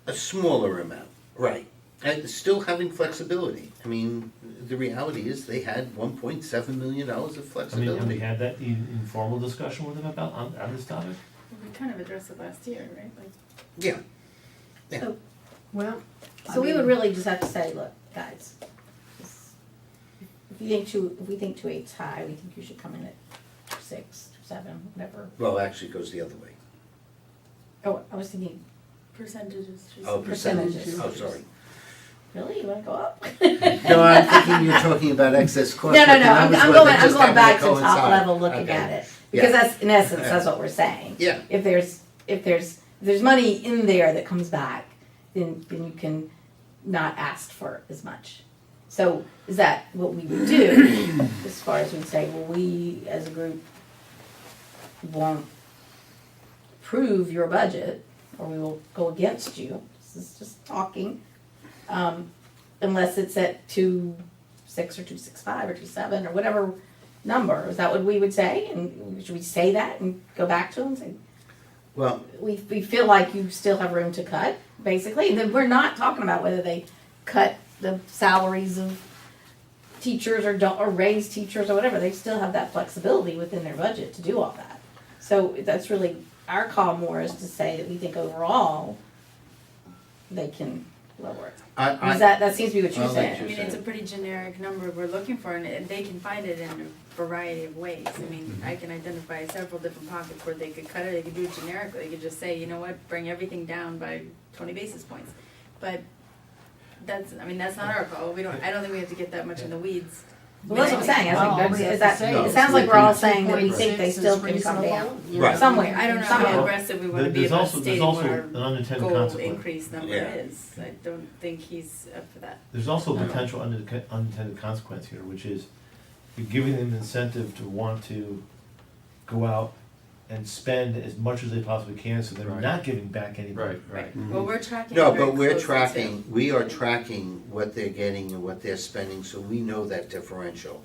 A smaller amount, right. And still having flexibility. I mean, the reality is they had $1.7 million of I mean, flexibility. have we had that informal discussion with them about, on this topic? We kind of addressed it last year, right? Like, Yeah, So, Well, so we would really just have to say, look, guys, if we think 2.8's high, we think you should come in at 6, 7, whatever. well, actually it goes the other way. Oh, I was thinking, percentages. she Oh, said. percentages, oh, sorry. really, you wanna go up? No, I'm thinking you're talking about excess cost. No, but the I'm numbers I'm were going, they I'm just going happened back to top coincide. level looking Okay. at it, Yeah. because that's, in essence, that's what we're saying. Yeah. If there's money in there that comes back, then you can not ask for as much. So, is that what we would do, as far as we'd say, well, we, as a group, won't approve your budget, or we will go against you, this is just talking, unless it's at 2.6 or 2.65 or 2.7 or whatever number, is that what we would say? And should we say that and go back to them and say, Well, we feel like you still have room to cut, basically, and then we're not talking about whether they cut the salaries of teachers or don't, or raise teachers or whatever, they still have that flexibility within their budget to do all that. So that's really, our call more is to say that we think overall, they can lower it. I, Is that seems to be what you're I'll let saying? I you- mean, it's a pretty generic number we're looking for, and they can find it in a variety of ways. I mean, I can identify several different pockets where they could cut it, they could do it generically, they could just say, you know what, bring everything down by 20 basis points. But that's, I mean, that's not our call, I don't think we have to get that much in the weeds. Well, that's what I'm saying, I Well, think all we have is to that, say it is sounds like we're all 2.6 saying that we think they is still can come reasonable, down. you Right. know? Somewhere. I don't know Somehow. how aggressive we wanna be There's about also, there's stating also what our an unintended goal consequence. increase number Yeah. is. I don't think he's up for that. There's also a potential unintended consequence here, which is you're giving them incentive to want to go out and spend as much as they possibly can, so they're Right. not giving back any money. Right. Well, we're tracking no, it very but we're closely, tracking, we are tracking what they're getting and what they're spending, so we know that differential.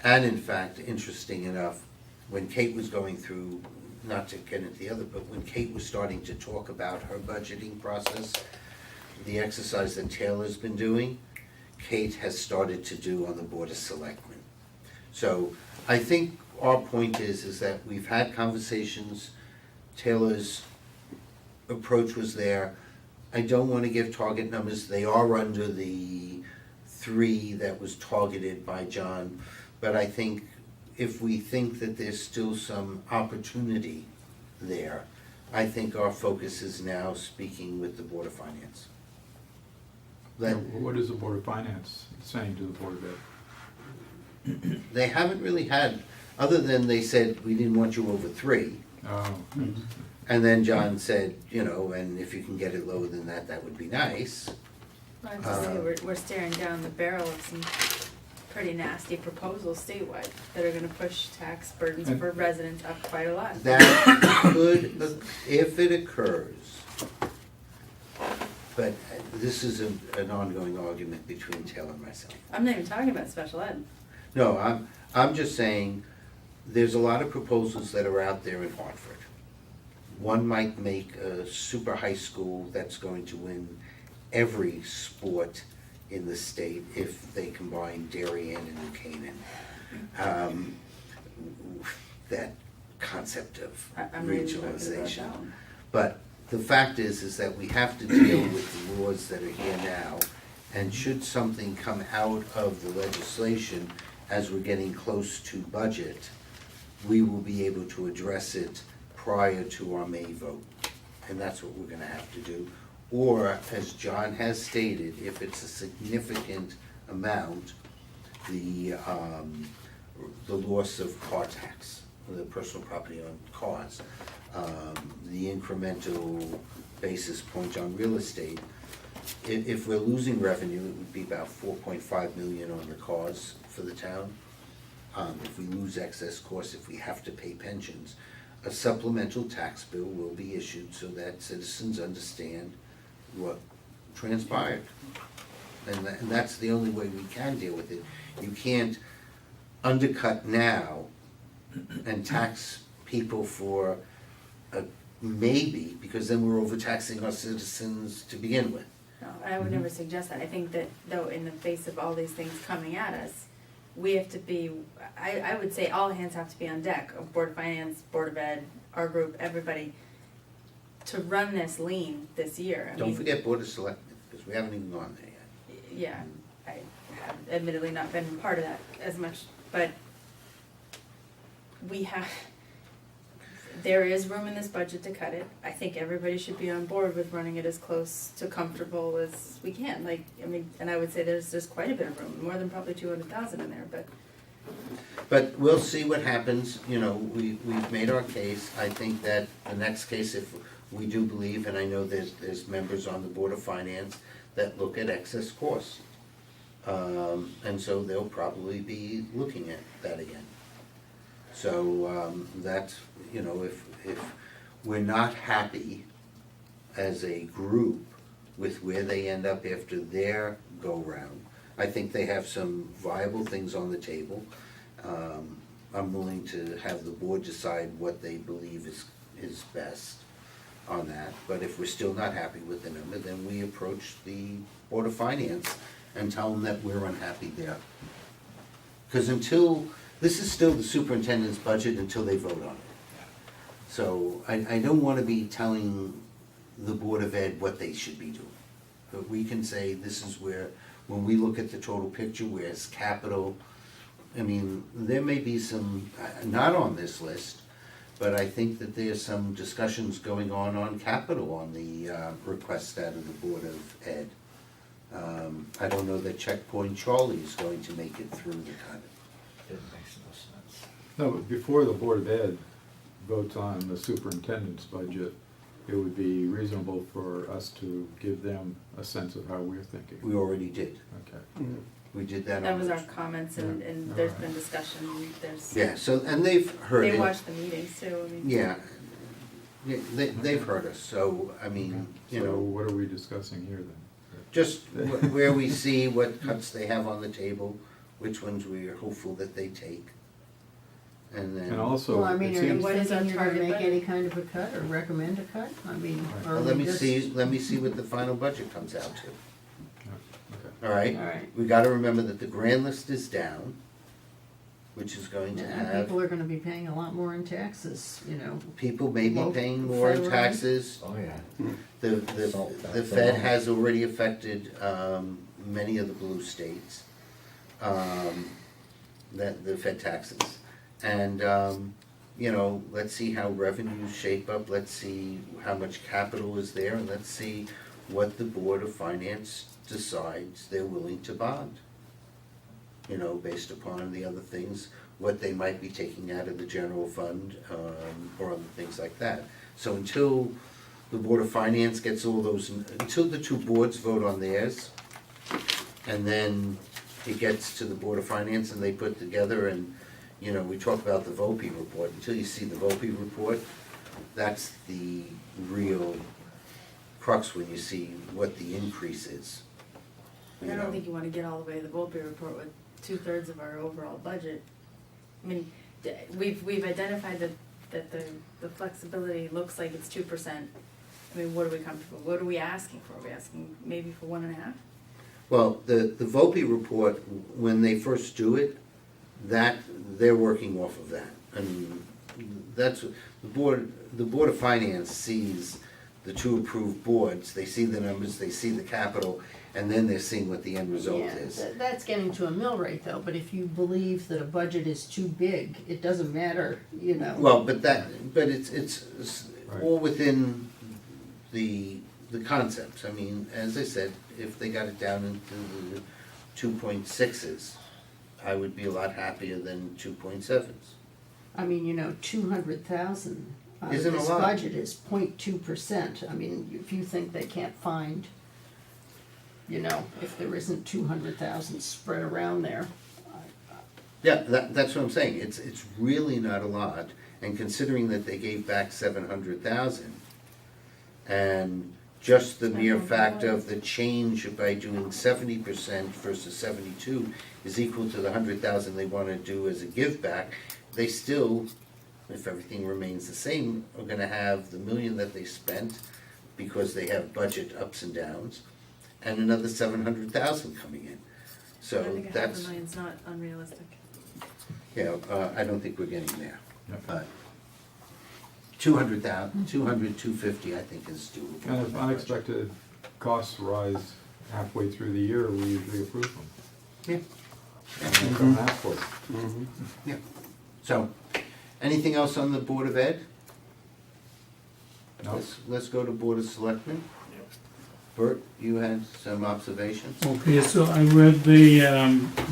And in fact, interesting enough, when Kate was going through, not to get into the other, but when Kate was starting to talk about her budgeting process, the exercise that Taylor's been doing, Kate has started to do on the Board of Selectmen. So I think our point is that we've had conversations, Taylor's approach was there. I don't wanna give target numbers, they are under the 3 that was targeted by John, but I think if we think that there's still some opportunity there, I think our focus is now speaking with the Board of Finance. That, What is the Board of Finance saying to the Board of Ed? they haven't really had, other than they said, we didn't want you over 3. Oh, And then John said, you know, and if you can get it lower than that, that would be nice. I have to say, we're staring down the barrel of some pretty nasty proposals statewide that are gonna push tax burdens And- for residents up quite a lot. That could, if it occurs, but this is an ongoing argument between Taylor and myself. I'm not even talking about special ed. No, I'm just saying, there's a lot of proposals that are out there in Hartford. One might make a super high school that's going to win every sport in the state if they combine Darien and New Canaan. That concept of I'm really talking about regionalization. that one. But the fact is that we have to deal with the laws that are here now, and should something come out of the legislation as we're getting close to budget, we will be able to address it prior to our May vote. And that's what we're gonna have to do. Or, as John has stated, if it's a significant amount, the loss of car tax, the personal property on cars, the incremental basis point on real estate. If we're losing revenue, it would be about 4.5 million on the cars for the town. If we lose excess costs, if we have to pay pensions, a supplemental tax bill will be issued so that citizens understand what transpired. And that's the only way we can deal with it. You can't undercut now and tax people for a maybe, because then we're overtaxing our citizens to begin with. No, I would never suggest that. I think that though, in the face of all these things coming at us, we have to be, I would say all hands have to be on deck, Board of Finance, Board of Ed, our group, everybody, to run this lean this year. I Don't mean, forget Board of Selectmen, because we haven't even gone there yet. yeah, I have admittedly not been part of that as much, but we have, there is room in this budget to cut it. I think everybody should be on board with running it as close to comfortable as we can, like, I mean, and I would say there's quite a bit of room, more than probably 200,000 in there, but But we'll see what happens, you know, we've made our case. I think that the next case, if we do believe, and I know there's members on the Board of Finance that look at excess costs. And so they'll probably be looking at that again. So, that's, you know, if we're not happy as a group with where they end up after their go-round, I think they have some viable things on the table. I'm willing to have the board decide what they believe is best on that. But if we're still not happy with the number, then we approach the Board of Finance and tell them that we're unhappy there. Because this is still the superintendent's budget until they vote on it. So I don't wanna be telling the Board of Ed what they should be doing. but we can say this is where, when we look at the total picture, where's capital, I mean, there may be some, not on this list, but I think that there's some discussions going on capital on the request out of the Board of Ed. I don't know that Checkpoint Charlie is going to make it through the cut. It makes no sense. No, but before the Board of Ed votes on the superintendent's budget, it would be reasonable for us to give them a sense of how we're thinking. We already did. Okay. We did that on. That was the- our comments, and there's been discussion, there's, Yeah, so, and they've heard it. they watch the meetings too, I mean. Yeah, yeah, they've heard us, so, I mean, you So know, what are we discussing here then? just where we see what cuts they have on the table, which ones we are hopeful that they take. And then, And also, Well, I mean, it are you seems, What is our thinking you're gonna target make budget? any kind of a cut or recommend a cut? I mean, Right. or let we me just? see what the final budget comes out to, okay. all right? All right. We gotta remember that the grand list is down, which is going to And have, people are gonna be paying a lot more in taxes, you know. people may be Well, paying more in federal. taxes. Oh, yeah. The Salt tax Fed alone. has already affected, many of the blue states, that, the Fed taxes. And, you know, let's see how revenues shape up, let's see how much capital is there, and let's see what the Board of Finance decides they're willing to bond. You know, based upon the other things, what they might be taking out of the general fund, or other things like that. So until the Board of Finance gets all those, until the two boards vote on theirs, and then it gets to the Board of Finance and they put together, and, you know, we talk about the VOPE report, until you see the VOPE report, that's the real crux when you see what the increase is. I You know? don't think you wanna get all the way to the Volpe report with 2/3 of our overall budget. I mean, we've identified that the flexibility looks like it's 2%. I mean, what are we comfortable, what are we asking for? Are we asking maybe for 1.5? Well, the VOPE report, when they first do it, that, they're working off of that. I mean, that's, the Board of Finance sees the two approved boards, they see the numbers, they see the capital, and then they're seeing what the end result Yeah, is. that's getting to a mill rate though, but if you believe that a budget is too big, it doesn't matter, you know. Well, but it's Right. all within the concepts. I mean, as I said, if they got it down into the 2.6s, I would be a lot happier than 2.7s. I mean, you know, 200,000 out of Isn't a this lot. budget is 0.2%. I mean, if you think they can't find, you know, if there isn't 200,000 spread around there. Yeah, that's what I'm saying, it's really not a lot, and considering that they gave back 700,000, and just the mere fact of the change by doing 70% versus 72 is equal to the 100,000 they wanna do as a give back, they still, if everything remains the same, are gonna have the million that they spent, because they have budget ups and downs, and another 700,000 coming in. So I think that's, $500,000's not unrealistic. yeah, I don't think we're getting there, Yep. but 200,000, 200, 250, I think is doable. And if unexpected costs rise halfway through the year, we usually approve them. Yeah. And don't ask for it. So, anything else on the Board of Ed? No? Let's go to Board of Selectmen. Bert, you had some observations? Okay, so I read the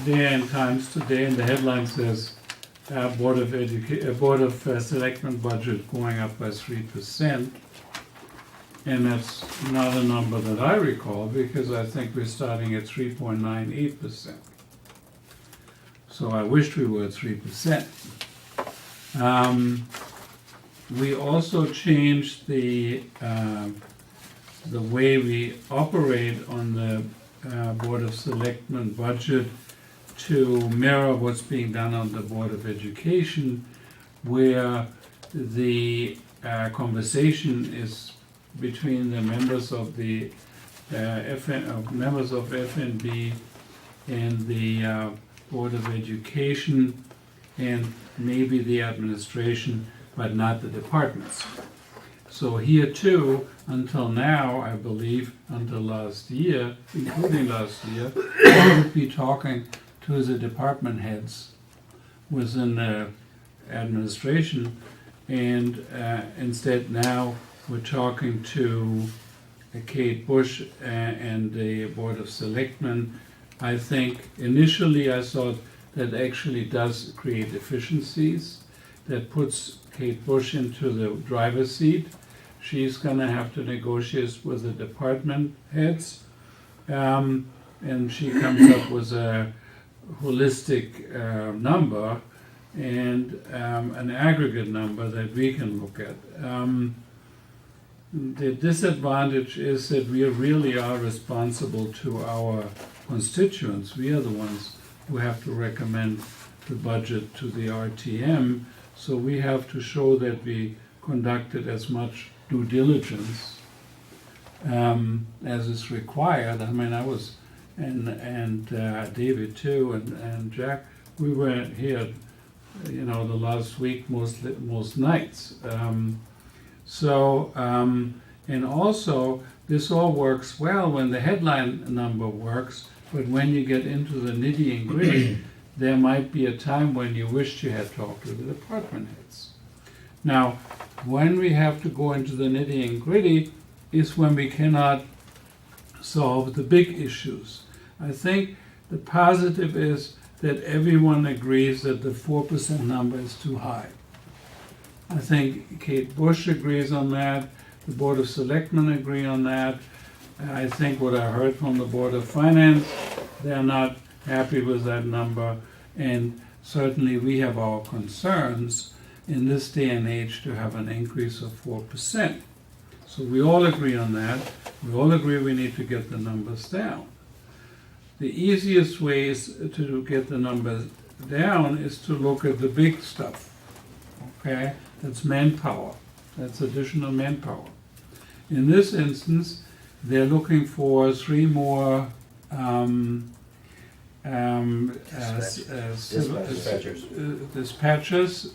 Day Times today, and the headline says, Board of Selectmen budget going up by 3%. And that's not a number that I recall, because I think we're starting at 3.98%. So I wished we were at 3%. We also changed the way we operate on the Board of Selectmen budget to mirror what's being done on the Board of Education, where the conversation is between the members of the members of FNB and the Board of Education and maybe the administration, but not the departments. So here too, until now, I believe, until last year, including last year, I would be talking to the department heads within the administration, and instead now we're talking to Kate Bush and the Board of Selectmen. I think initially I thought that actually does create efficiencies, that puts Kate Bush into the driver's seat. She's gonna have to negotiate with the department heads, and she comes up with a holistic number and an aggregate number that we can look at. The disadvantage is that we really are responsible to our constituents. We are the ones who have to recommend the budget to the RTM, so we have to show that we conducted as much due diligence as is required. I mean, I was, and David too, and Jack, we were here, you know, the last week most nights. And also, this all works well when the headline number works, but when you get into the nitty and gritty, there might be a time when you wished you had talked to the department heads. Now, when we have to go into the nitty and gritty is when we cannot solve the big issues. I think the positive is that everyone agrees that the 4% number is too high. I think Kate Bush agrees on that, the Board of Selectmen agree on that. I think what I heard from the Board of Finance, they're not happy with that number, and certainly we have our concerns in this day and age to have an increase of 4%. So we all agree on that. We all agree we need to get the numbers down. The easiest ways to get the numbers down is to look at the big stuff, okay? That's manpower. That's additional manpower. In this instance, they're looking for 3 more dispatchers,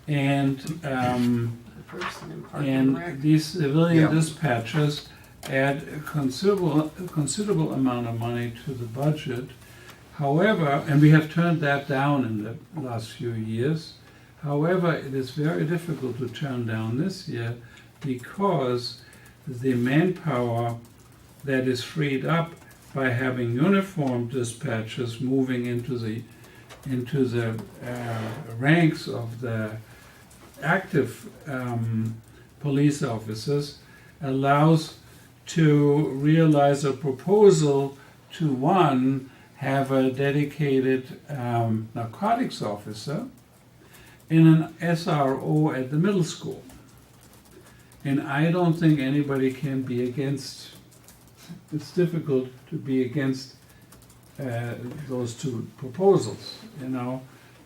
and The person in Park and Rec. these civilian Yeah. dispatchers add a considerable amount of money to the budget. However, and we have turned that down in the last few years. However, it is very difficult to turn down this year because the manpower that is freed up by having uniformed dispatchers moving into the ranks of the active police officers allows to realize a proposal to, one, have a dedicated narcotics officer in an SRO at the middle school. And I don't think anybody can be against, it's difficult to be against those two proposals, you know.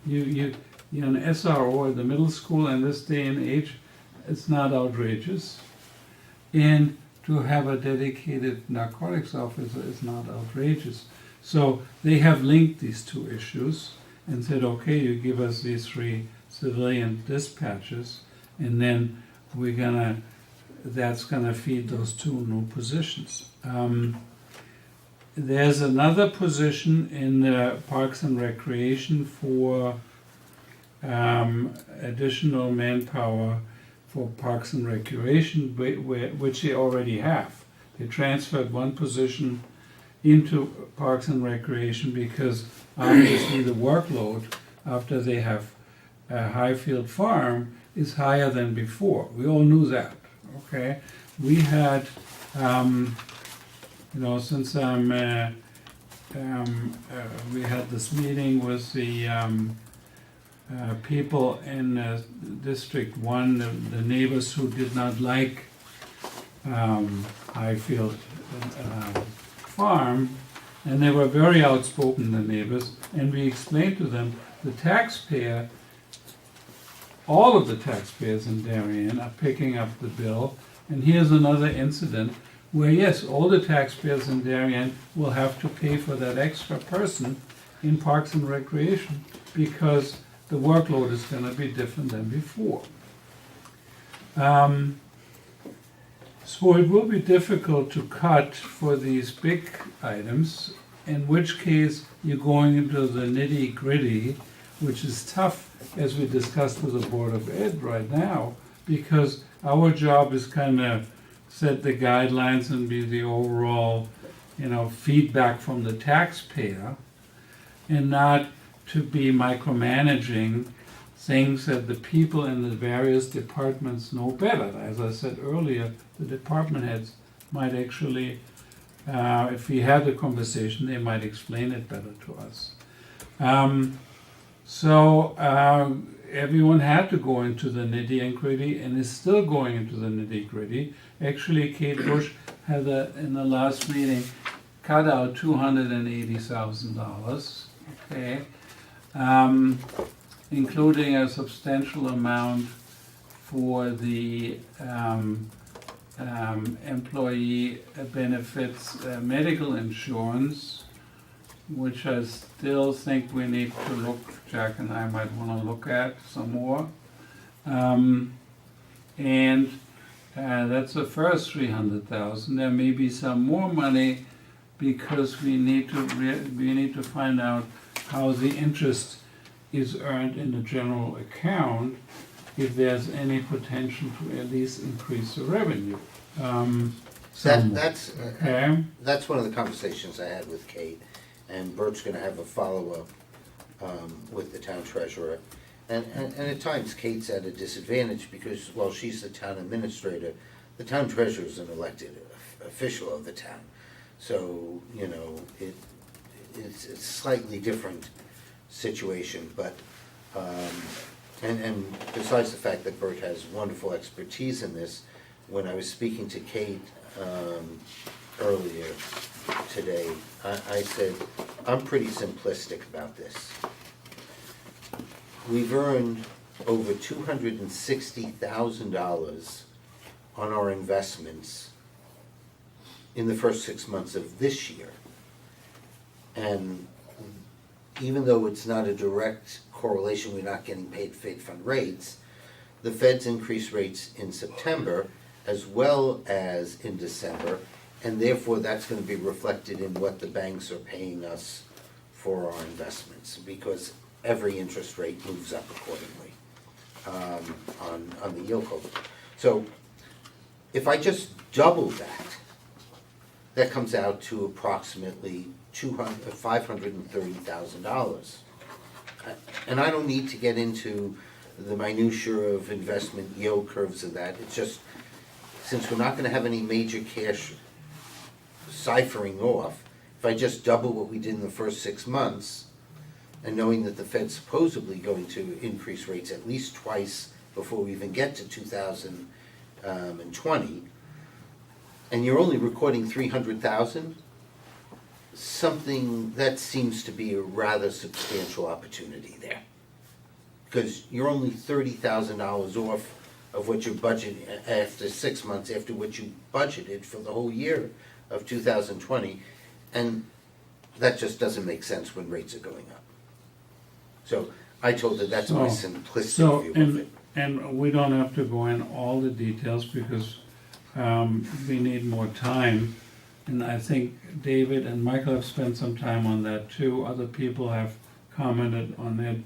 You're an SRO at the middle school in this day and age, it's not outrageous. And to have a dedicated narcotics officer is not outrageous. So they have linked these two issues and said, okay, you give us these 3 civilian dispatches, and then that's gonna feed those 2 new positions. There's another position in the Parks and Recreation for additional manpower for Parks and Recreation, which they already have. They transferred 1 position into Parks and Recreation because obviously the workload after they have Highfield Farm is higher than before. We all knew that, okay? We had, since we had this meeting with the people in District 1, the neighbors who did not like Highfield Farm, and they were very outspoken, the neighbors, and we explained to them the taxpayer, all of the taxpayers in Darien are picking up the bill, and here's another incident where, yes, all the taxpayers in Darien will have to pay for that extra person in Parks and Recreation because the workload is going to be different than before. So it will be difficult to cut for these big items, in which case you're going into the nitty gritty, which is tough, as we discussed with the Board of Ed right now, because our job is kind of set the guidelines and be the overall, feedback from the taxpayer, and not to be micromanaging things that the people in the various departments know better. As I said earlier, the department heads might actually, if we had a conversation, they might explain it better to us. Everyone had to go into the nitty and gritty and is still going into the nitty gritty. Actually, Kate Bush had in the last meeting cut out $280,000, okay, including a substantial amount for the employee benefits medical insurance, which I still think we need to look, Jack and I might want to look at some more. That's the first 300,000. There may be some more money because we need to find out how the interest is earned in the general account, if there's any potential to at least increase the revenue. That's Okay. that's one of the conversations I had with Kate, and Bert's gonna have a follow-up with the town treasurer. And at times Kate's at a disadvantage because while she's the town administrator, the town treasurer is an elected official of the town. So, it's a slightly different situation, but, and besides the fact that Bert has wonderful expertise in this, when I was speaking to Kate earlier today, I said, I'm pretty simplistic about this. We've earned over $260,000 on our investments in the first 6 months of this year. And even though it's not a direct correlation, we're not getting paid Fed fund rates, the Fed's increased rates in September as well as in December, and therefore that's going to be reflected in what the banks are paying us for our investments, because every interest rate moves up accordingly on the yield curve. So if I just double that comes out to approximately $530,000. And I don't need to get into the minutia of investment yield curves and that. It's just, since we're not gonna have any major cash ciphering off, if I just double what we did in the first 6 months, and knowing that the Fed's supposedly going to increase rates at least twice before we even get to 2020, and you're only recording 300,000, something that seems to be a rather substantial opportunity there. Because you're only $30,000 off of what your budget after 6 months after what you budgeted for the whole year of 2020, and that just doesn't make sense when rates are going up. So I told her that's my simplistic view of it. And we don't have to go in all the details because we need more time. And I think David and Michael have spent some time on that too. Other people have commented on it.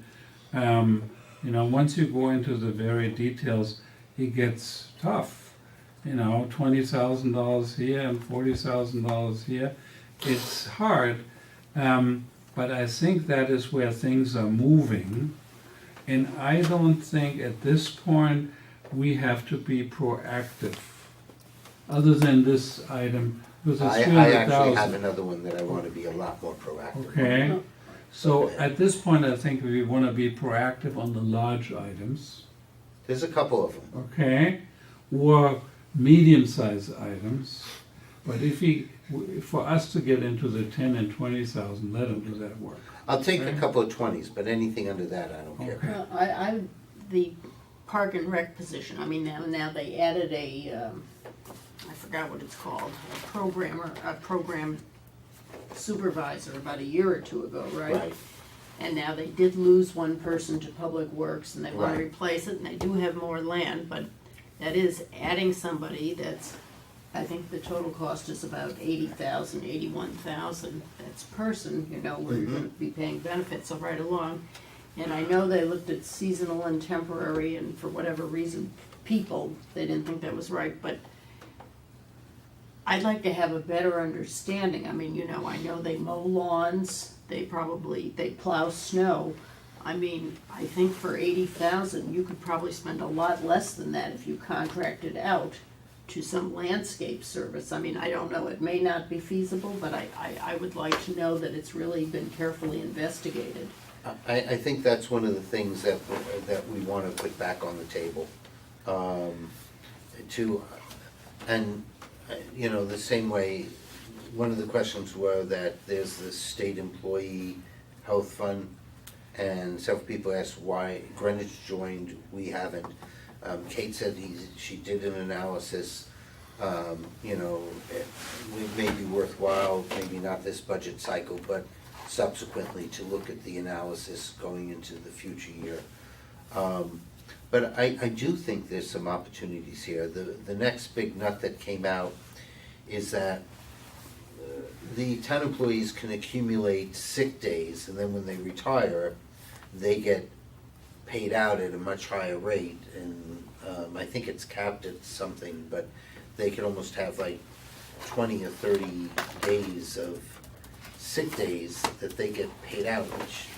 Once you go into the very details, it gets tough. $20,000 here and $40,000 here. It's hard. But I think that is where things are moving. And I don't think at this point we have to be proactive, other than this item, because it's I actually have 300,000. another one that I wanna be a lot more proactive. Okay, so Okay. at this point, I think we want to be proactive on the large items, There's a couple of them. okay? Or medium-sized items, but for us to get into the 10 and 20,000, let them do that work. I'll take a Okay. couple of 20s, but anything under that, I don't care. Okay. The park and rec position, now they added I forgot what it's called, a program supervisor about a year or two ago, right? Right. And now they did lose one person to Public Works and they wanna Right. replace it, and they do have more land, but that is adding somebody that's, I think the total cost is about 80,000, 81,000. That's person, you know, where you're gonna be paying benefits, so right along. And I know they looked at seasonal and temporary, and for whatever reason, people, they didn't think that was right, but I'd like to have a better understanding. I mean, you know, I know they mow lawns, they plow snow. I mean, I think for 80,000, you could probably spend a lot less than that if you contracted out to some landscape service. I mean, I don't know, it may not be feasible, but I would like to know that it's really been carefully investigated. I think that's one of the things that we wanna put back on the table. You know, the same way, one of the questions were that there's the state employee health fund, and several people asked why Greenwich joined, we haven't. Kate said she did an analysis, you know, it may be worthwhile, maybe not this budget cycle, but subsequently to look at the analysis going into the future year. But I do think there's some opportunities here. The next big nut that came out is that the town employees can accumulate sick days, and then when they retire, they get paid out at a much higher rate, and I think it's capped at something, but they could almost have like 20 or 30 days of sick days that they get paid out, which,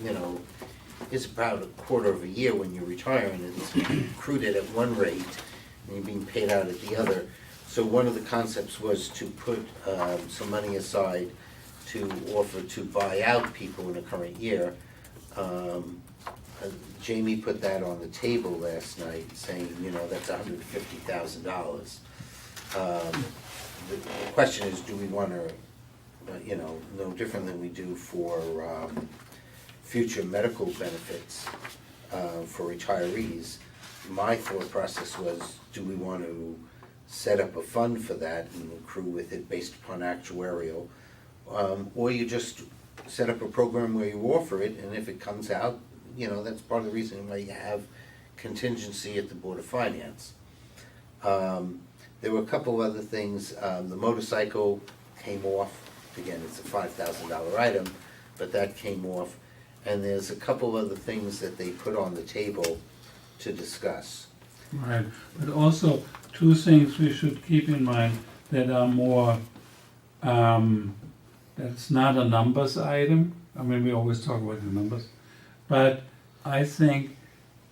you know, is about a quarter of a year when you retire, and it's accrued at one rate, and you're being paid out at the other. So one of the concepts was to put some money aside to offer to buy out people in the current year. Jamie put that on the table last night, saying, you know, that's $150,000. The question is, do we want to, you know, no different than we do for future medical benefits for retirees. My thought process was, do we want to set up a fund for that and accrue with it based upon actuarial? Or you just set up a program where you offer it, and if it comes out, you know, that's part of the reason why you have contingency at the Board of Finance. There were a couple other things. The motorcycle came off. Again, it's a $5,000 item, but that came off. And there's a couple other things that they put on the table to discuss. Right, but also two things we should keep in mind that are more, that's not a numbers item. I mean, we always talk about the numbers, but I think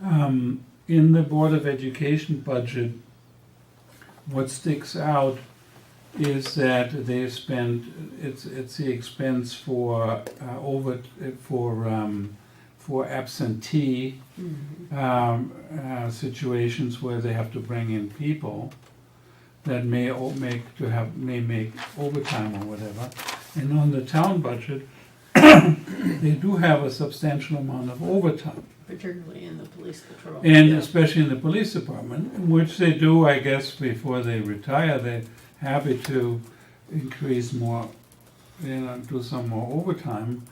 in the Board of Education budget, what sticks out is that they spend, it's the expense for absentee situations where they have to bring in people that may make overtime or whatever. And on the town budget, they do have a substantial amount of overtime. Particularly in the police patrol. And especially in the police department, which they do, I guess, before they retire. They're happy to increase more, you know, do some more overtime,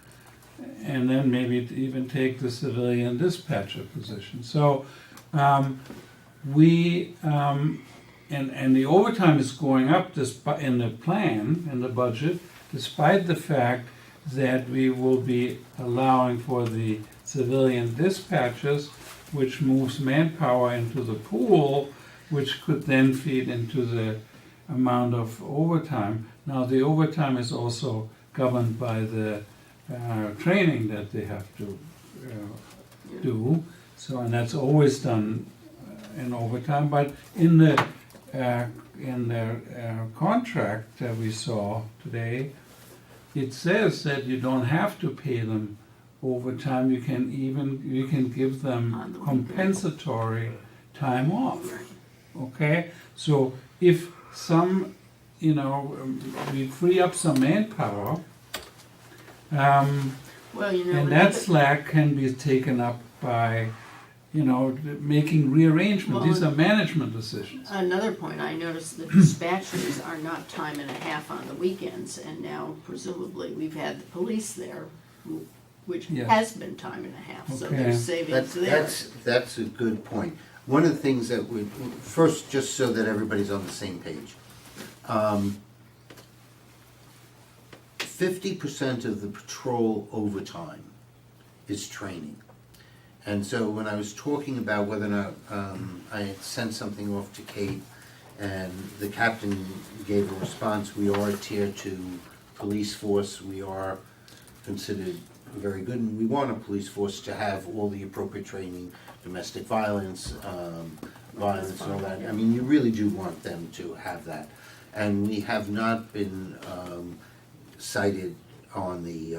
and then maybe even take the civilian dispatcher position. So and the overtime is going up in the plan, in the budget, despite the fact that we will be allowing for the civilian dispatchers, which moves manpower into the pool, which could then feed into the amount of overtime. Now, the overtime is also governed by the training that they have to do. So, and that's always done in overtime. But in the contract that we saw today, it says that you don't have to pay them overtime. You can give them compensatory time off. Okay, so if some, you know, we free up some manpower, Well, you know, and that slack can be taken up by, you know, making rearrangement. These are management decisions. another point, I noticed the dispatchers are not time and a half on the weekends, and now presumably we've had the police there, which Yeah. has been time and a half, so Okay. there's savings there. That's a good point. one of the things that we, first, just so that everybody's on the same page. 50% of the patrol overtime is training. And so when I was talking about whether or not I had sent something off to Kate and the captain gave a response, we are a tier 2 police force, we are considered very good, and we want a police force to have all the appropriate training, domestic violence, violence and all that. I mean, you really do want them to have that. And we have not been cited on the,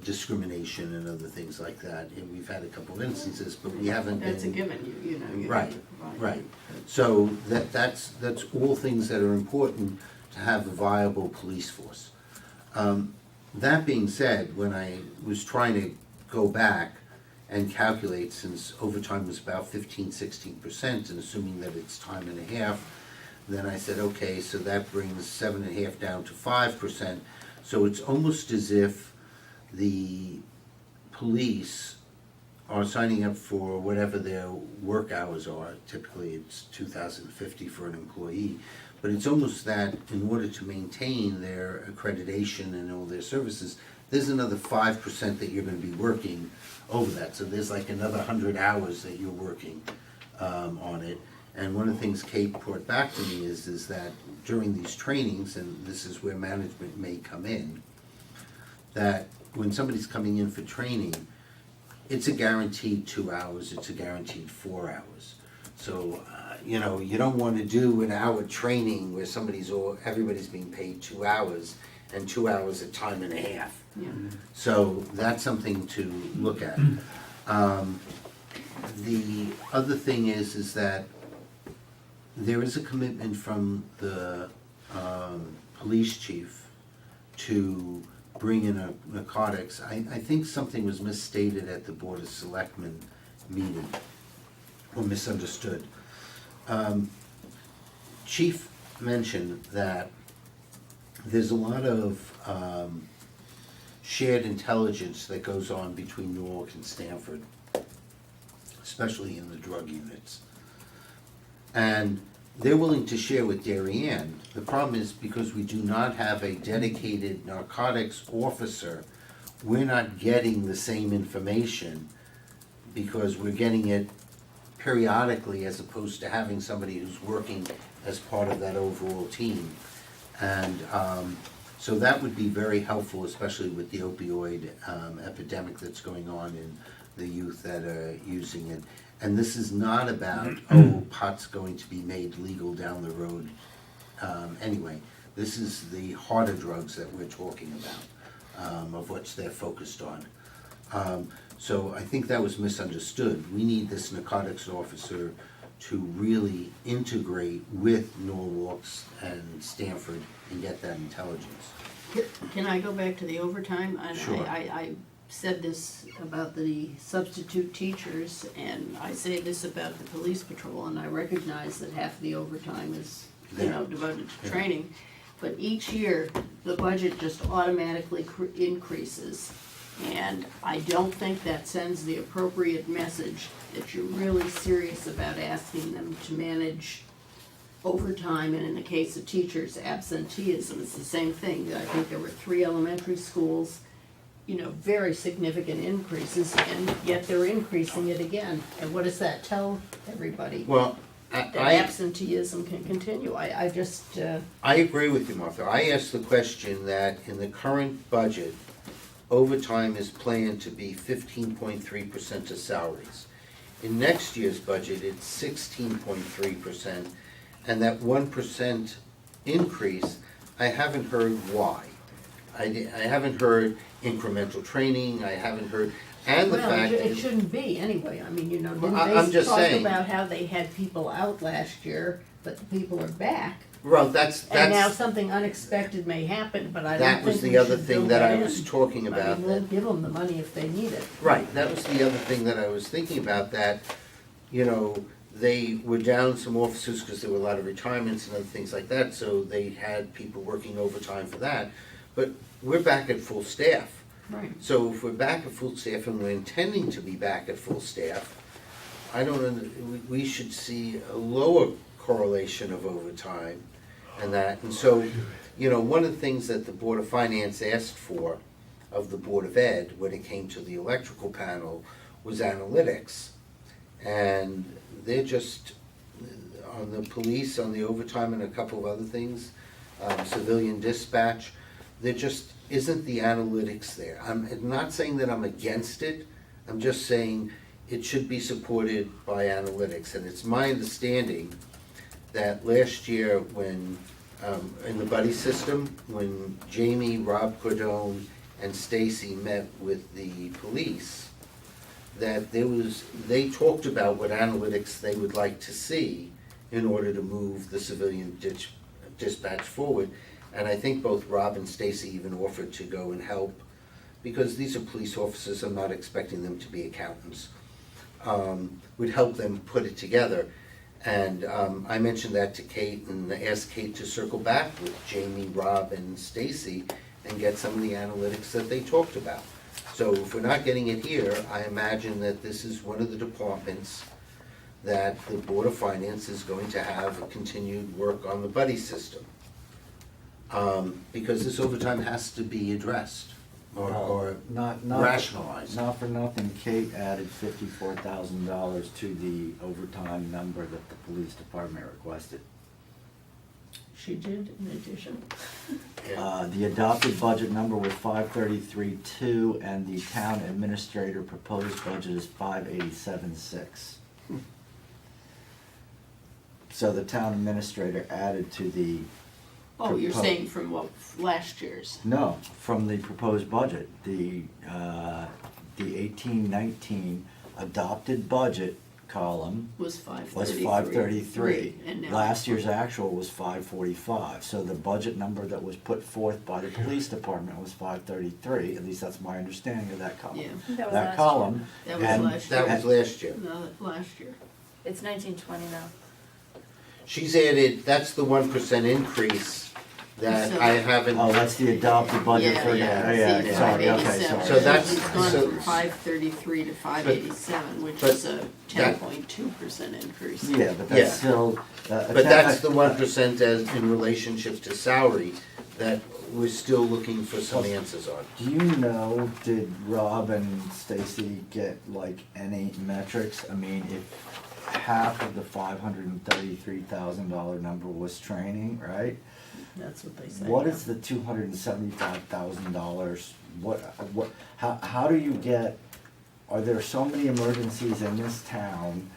discrimination and other things like that. And we've had a couple of instances, but we haven't been. That's a given, you know. Right, right. So that's all things that are important to have a viable police force. That being said, when I was trying to go back and calculate, since overtime was about 15-16%, and assuming that it's time and a half, then I said, okay, so that brings 7.5 down to 5%. So it's almost as if the police are signing up for whatever their work hours are. Typically, it's $2,050 for an employee. But it's almost that in order to maintain their accreditation and all their services, there's another 5% that you're going to be working over that. So there's like another 100 hours that you're working on it. And one of the things Kate brought back to me is that during these trainings, and this is where management may come in, that when somebody's coming in for training, it's a guaranteed 2 hours, it's a guaranteed 4 hours. So, you don't want to do an hour training where everybody's being paid 2 hours, and 2 hours at time and a half. Yeah. So that's something to look at. The other thing is that there is a commitment from the police chief to bring in narcotics. I think something was misstated at the Board of Selectmen meeting, or misunderstood. Chief mentioned that there's a lot of shared intelligence that goes on between Newark and Stamford, especially in the drug units. And they're willing to share with Darien. The problem is because we do not have a dedicated narcotics officer, we're not getting the same information because we're getting it periodically as opposed to having somebody who's working as part of that overall team. And so that would be very helpful, especially with the opioid epidemic that's going on in the youth that are using it. And this is not about, pot's going to be made legal down the road. Anyway, this is the harder drugs that we're talking about, of which they're focused on. So I think that was misunderstood. We need this narcotics officer to really integrate with Norwalk and Stanford and get that intelligence. Can I go back to the overtime? And Sure. I said this about the substitute teachers, and I say this about the police patrol, and I recognize that half of the overtime is, devoted to Yeah. training. But each year, the budget just automatically increases. And I don't think that sends the appropriate message that you're really serious about asking them to manage overtime, and in the case of teachers, absenteeism. It's the same thing. I think there were 3 elementary schools, very significant increases, and yet they're increasing it again. And what does that tell everybody? Well, That I absenteeism can continue. I just, I agree with you, Martha. I asked the question that in the current budget, overtime is planned to be 15.3% of salaries. In next year's budget, it's 16.3%, and that 1% increase, I haven't heard why. I haven't heard incremental training, I haven't heard, and the well, fact it is. shouldn't be anyway. I mean, Well, I'm didn't they just talk saying. about how they had people out last year, but the people are back? Well, that's, And now something unexpected may happen, but I don't that think was we the other should thing build that I in. was talking I about. mean, we'll give them the money if they need it. Right, that was the other thing that I was thinking about, that, they were down some officers because there were a lot of retirements and other things like that, so they had people working overtime for that. But we're back at full staff. Right. So if we're back at full staff and we're intending to be back at full staff, I don't, we should see a lower correlation of overtime and that, and so, you know, one of the things that the Board of Finance asked for of the Board of Ed when it came to the electrical panel was analytics. And they're just, on the police, on the overtime and a couple of other things, civilian dispatch, there just isn't the analytics there. I'm not saying that I'm against it, I'm just saying it should be supported by analytics. And it's my understanding that last year when, in the buddy system, when Jamie, Rob Cordone, and Stacy met with the police, that they talked about what analytics they would like to see in order to move the civilian dispatch forward. And I think both Rob and Stacy even offered to go and help, because these are police officers, I'm not expecting them to be accountants. Would help them put it together. And I mentioned that to Kate and asked Kate to circle back with Jamie, Rob, and Stacy and get some of the analytics that they talked about. So if we're not getting it here, I imagine that this is one of the departments that the Board of Finance is going to have a continued work on the buddy system. Because this overtime has to be addressed or Not rationalized. Not for nothing, Kate added $54,000 to the overtime number that the police department requested. She did, in addition. Yeah. The adopted budget number was 533,200, and the town administrator proposed budget is 587,600. So the town administrator added to the, Oh, you're Propo- saying from what, last year's? no, from the proposed budget, the 18-19 adopted budget column Was was 533. 533. And now. Last year's actual was 545, so the budget number that was put forth by the police department was 533, at least that's my understanding of that column. Yeah, That was That last column, that was And last year. That was last year. No, last year. It's 1920 now. She's added, that's the 1% increase that So- I haven't. oh, that's the adopted budget for, yeah, See, sorry, okay, 587. sorry. So that's- It's gone so- from 533 to 587, which but is a 10.2% increase. Yeah, but Yeah. that's still, But that's the 1% as in relationship to salary that we're still looking for some answers on. Do you know, did Rob and Stacy get like any metrics? I mean, if half of the $533,000 number was training, right? That's what they say. What now. is the $275,000? How do you get, are there so many emergencies in this town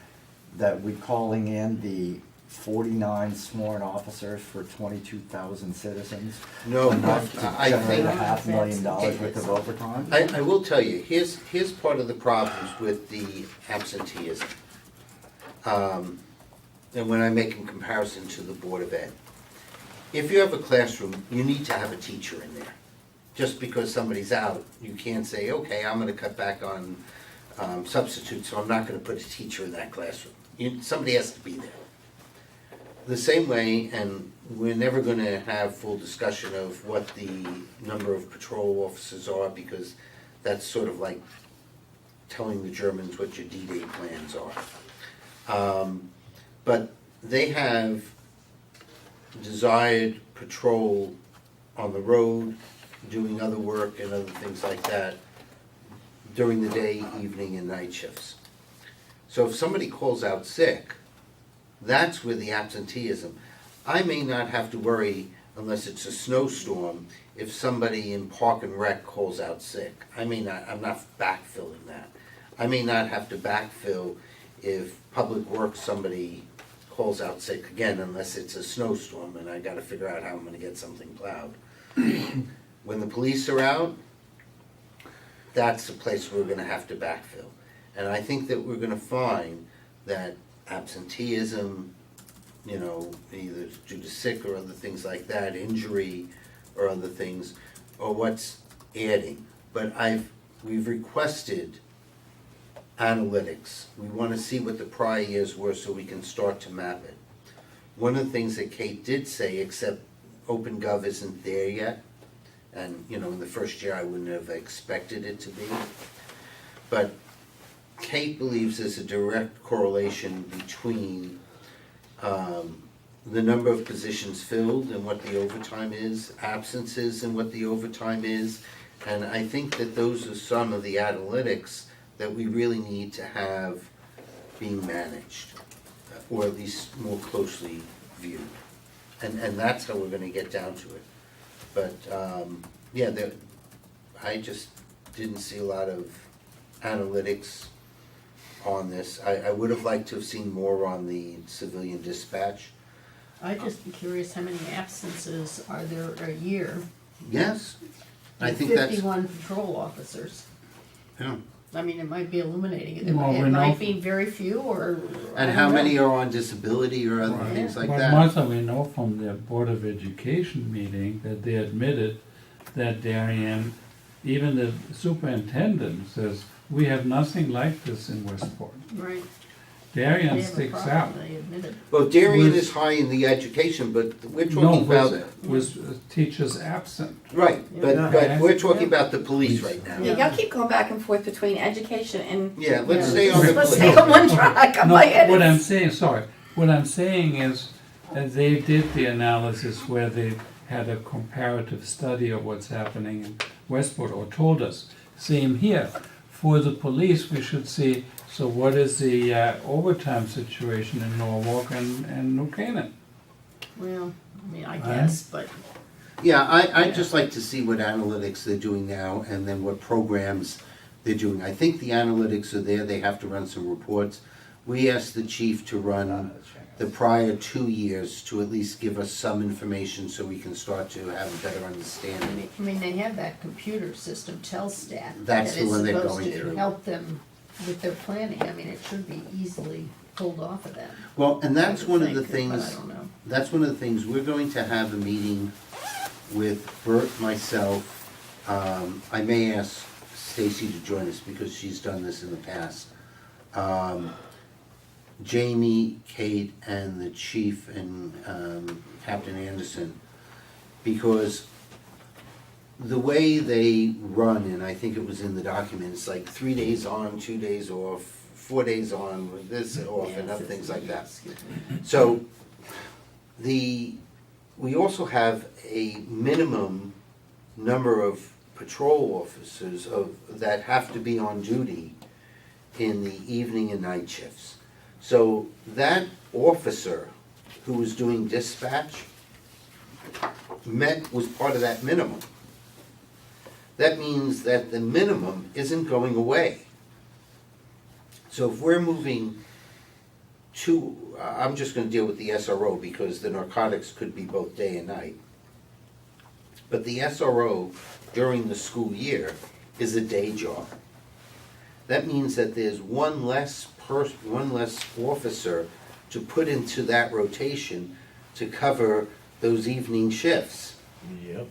that we're calling in the 49 sworn officers for 22,000 citizens? No, Enough to I generate think, $500,000 worth of overtime? I will tell you, here's part of the problems with the absenteeism. And when I make a comparison to the Board of Ed. If you have a classroom, you need to have a teacher in there. Just because somebody's out, you can't say, okay, I'm gonna cut back on substitutes, so I'm not gonna put a teacher in that classroom. Somebody has to be there. The same way, and we're never gonna have full discussion of what the number of patrol officers are, because that's sort of like telling the Germans what your D-Day plans are. But they have desired patrol on the road, doing other work and other things like that during the day, evening, and night shifts. So if somebody calls out sick, that's where the absenteeism. I may not have to worry unless it's a snowstorm if somebody in Park and Rec calls out sick. I'm not backfilling that. I may not have to backfill if Public Works somebody calls out sick again, unless it's a snowstorm and I gotta figure out how I'm gonna get something plowed. When the police are out, that's the place we're gonna have to backfill. And I think that we're gonna find that absenteeism, you know, either due to sick or other things like that, injury or other things, or what's adding. But we've requested analytics. We wanna see what the prior years were so we can start to map it. One of the things that Kate did say, except OpenGov isn't there yet, and, you know, in the first year I wouldn't have expected it to be, but Kate believes there's a direct correlation between the number of positions filled and what the overtime is, absences and what the overtime is. And I think that those are some of the analytics that we really need to have being managed, or at least more closely viewed. And that's how we're gonna get down to it. But, yeah, I just didn't see a lot of analytics on this. I would have liked to have seen more on the civilian dispatch. I'd just be curious, how many absences are there a year? Yes, I think that's, 51 patrol officers. yeah. I mean, it might be illuminating. It Well, we might know- be very few, or. I And don't how know. many are on disability or other Right. things like But that? Martha, we know from the Board of Education meeting that they admitted that Darien, even the superintendent says, we have nothing like this in Westport. Right. Darien They have a sticks problem, out. they admitted. Well, Darien Was- is high in the education, but we're No, talking about, was teachers absent. right, but Yeah. we're talking about the police right now. Yeah, y'all keep going back and forth between education and, Yeah, let's Yeah. stay on the let's police. stay on one track, I'm No, like, what I'm saying, sorry, what I'm saying is, they did the analysis where they had a comparative study of what's happening in Westport, or told us, same here. For the police, we should see, so what is the overtime situation in Norwalk and New Canaan? Well, I mean, I Right. guess, but Yeah, I'd just like to see what analytics they're doing now and then what programs they're doing. I think the analytics are there, they have to run some reports. We asked the chief to run the prior 2 years to at least give us some information so we can start to have a better understanding. I mean, they have that computer system, Telstat. That's the one they're That going is supposed through. to help them with their planning. I mean, it should be easily pulled off of that. Well, and that's I one would of the think, but things, I don't know. that's one of the things, we're going to have a meeting with Bert, myself. I may ask Stacy to join us because she's done this in the past. Jamie, Kate, and the chief and Captain Anderson, because the way they run, and I think it was in the document, it's like 3 days on, 2 days off, 4 days on, with this off, and other things like that. So, we also have a minimum number of patrol officers that have to be on duty in the evening and night shifts. So that officer who was doing dispatch was part of that minimum. That means that the minimum isn't going away. So if we're moving to, I'm just gonna deal with the SRO because the narcotics could be both day and night. But the SRO during the school year is a day job. That means that there's one less officer to put into that rotation to cover those evening shifts. Yep.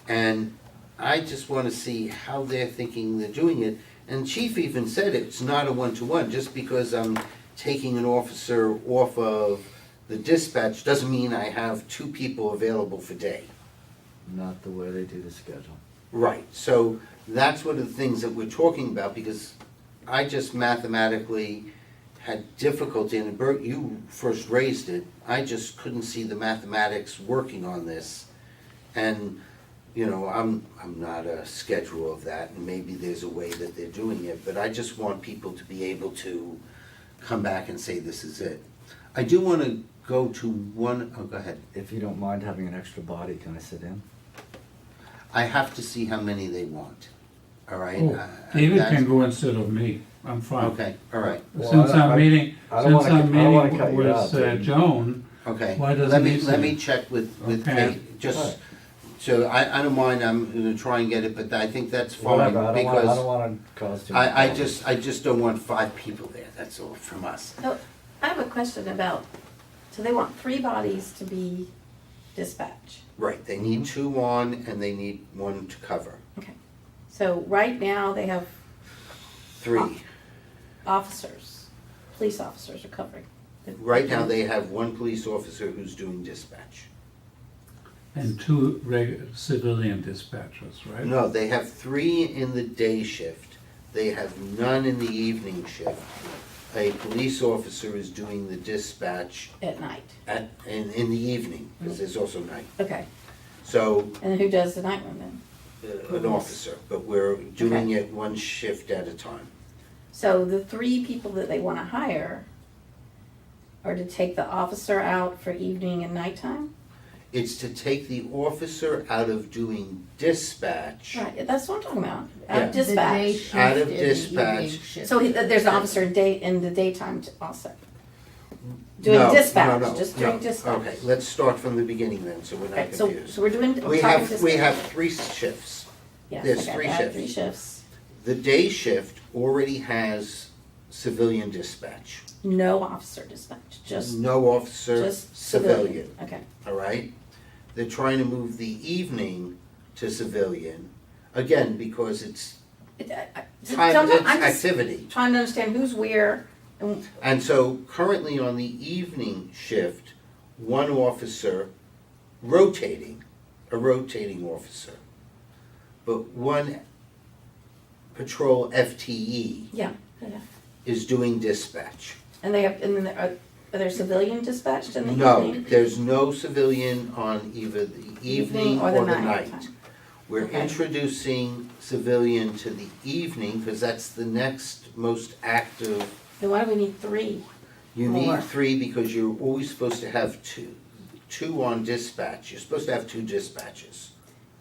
And I just wanna see how they're thinking they're doing it. And Chief even said it's not a one-to-one, just because I'm taking an officer off of the dispatch doesn't mean I have 2 people available for day. Not the way they do the schedule. Right, so that's one of the things that we're talking about, because I just mathematically had difficulty, and Bert, you first raised it, I just couldn't see the mathematics working on this. And, you know, I'm not a scheduler of that, and maybe there's a way that they're doing it, but I just want people to be able to come back and say this is it. I do wanna go to one, oh, go ahead. If you don't mind having an extra body, can I sit in? I have to see how many they want, all right? Oh, David can go instead of me, I'm fine. Okay, all right, Well, Since I'm meeting, I don't wanna cut you with out, David. Joan, okay. Why doesn't Let me, he let say? me check with Okay. Kate, just, Alright. so I don't mind, I'm gonna try and get it, but I think that's fine, Whatever, I don't because wanna cause too much. I problems. just don't want 5 people there, that's all from us. so, I have a question about, so they want 3 bodies to be dispatch. Right, they need 2 on and they need 1 to cover, So right now, they have 3. officers, police officers are covering. Right now, they have 1 police officer who's doing dispatch. and 2 civilian dispatchers, right? No, they have 3 in the day shift, they have none in the evening shift. A police officer is doing the dispatch At night, in the evening, because there's also night. okay. So, And who does the night one then? an officer, but we're doing it one shift at a time. So the 3 people that they wanna hire are to take the officer out for evening and nighttime? It's to take the officer out of doing dispatch. Right, that's what I'm talking about, Yeah. out of The day dispatch. shift Out of and the dispatch. evening shift. So there's an officer in the daytime also? Doing No, dispatch, no, no, just no. doing dispatch? Okay, let's start from the beginning then, so we're Okay, not so confused. we're talking We dispatch. have 3 shifts. Yes, there's I got 3 that, shifts. 3 shifts. The day shift already has civilian dispatch. No officer dispatch, just No officer, just civilian, Okay, all right? They're trying to move the evening to civilian, again, because it's time, sometimes it's I'm just activity. trying to understand who's where, and And so currently on the evening shift, one officer a rotating officer, but one patrol FTE yeah. is doing dispatch. And they have, and then are there civilian dispatched in the No, evening? there's no civilian on either the evening or the night. We're Okay. introducing civilian to the evening, because that's the next most active. Then why do we need 3? You More. need 3 because you're always supposed to have two on dispatch. You're supposed to have 2 dispatches.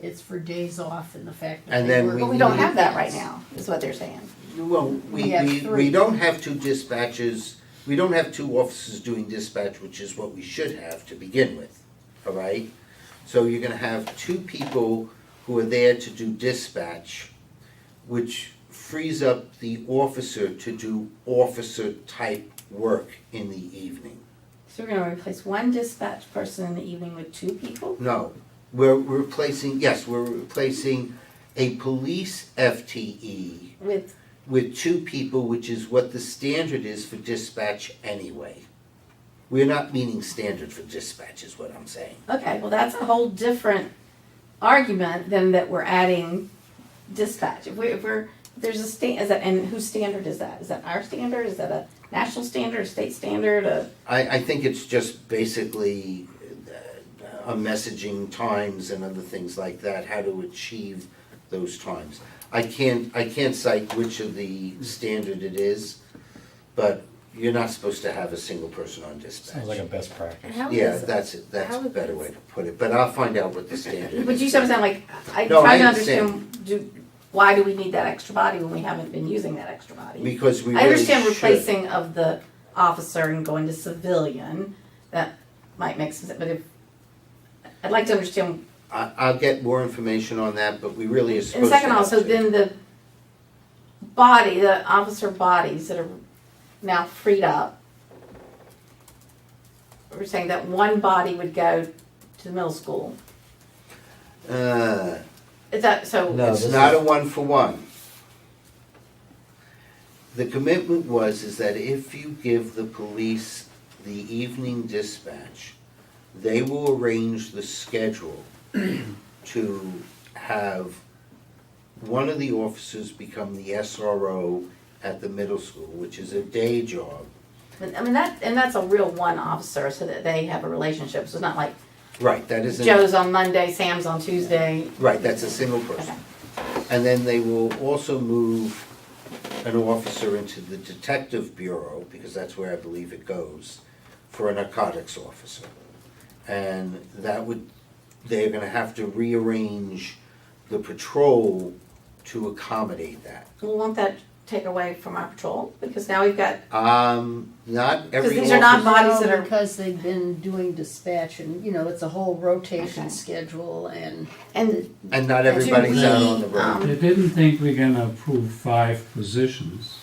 It's for days off and the fact that And they then work. But we don't have that right now, is what they're saying. Well, We have we 3. don't have 2 dispatches, we don't have 2 officers doing dispatch, which is what we should have to begin with, all right? So you're gonna have 2 people who are there to do dispatch, which frees up the officer to do officer-type work in the evening. So we're gonna replace 1 dispatch person in the evening with 2 people? No, we're replacing a police FTE With, with 2 people, which is what the standard is for dispatch anyway. We're not meaning standard for dispatch is what I'm saying. okay, well, that's a whole different argument than that we're adding dispatch. If there's a is that, and whose standard is that? Is that our standard? Is that a national standard, a state standard, I think it's just basically a messaging times and other things like that, how to achieve those times. I can't cite which of the standard it is, but you're not supposed to have a single person on dispatch. Sounds like a best practice. How Yeah, is- that's it, that's how a is better this- way to put it, but I'll find out what the standard is. but you understand, like, I'm No, I trying to understand. understand, why do we need that extra body when we haven't been using that extra body? Because we I really understand should. replacing of the officer and going to civilian, that might make sense, but if, I'd like to understand. I'll get more information on that, but we really are And supposed to second have also, two. then the officer bodies that are now freed up, we're saying that 1 body would go to the middle school. Is that, so, No, It's this not is- a 1-for-1. The commitment is that if you give the police the evening dispatch, they will arrange the schedule to have one of the officers become the SRO at the middle school, which is a day job. I mean, that's a real 1 officer, so that they have a relationship, so it's not like Right, that isn't, Joe's on Monday, Sam's on Tuesday. right, that's a single person. And then they will also move an officer into the detective bureau, because that's where I believe it goes, for a narcotics officer. And they're gonna have to rearrange the patrol to accommodate that. Well, won't that take away from our patrol? Because now we've got, Not every these are not officer- bodies that are- Because they've been doing dispatch and, it's a whole rotation Okay. schedule and. And not everybody's out on the we, road. They didn't think we're gonna approve 5 positions,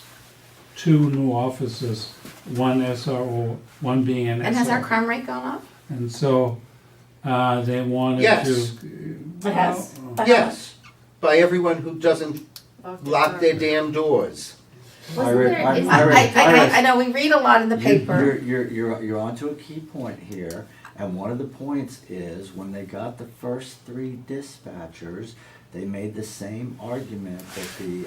2 new officers, 1 SRO, 1 being an SRO. and has our crime rate gone up? And so, they wanted Yes. to. It has. By how Yes, by everyone who doesn't Lock the lock door. their damn doors. Wasn't there- is- I know, we read a lot in the paper. You're onto a key point here, and one of the points is, when they got the first 3 dispatchers, they made the same argument that the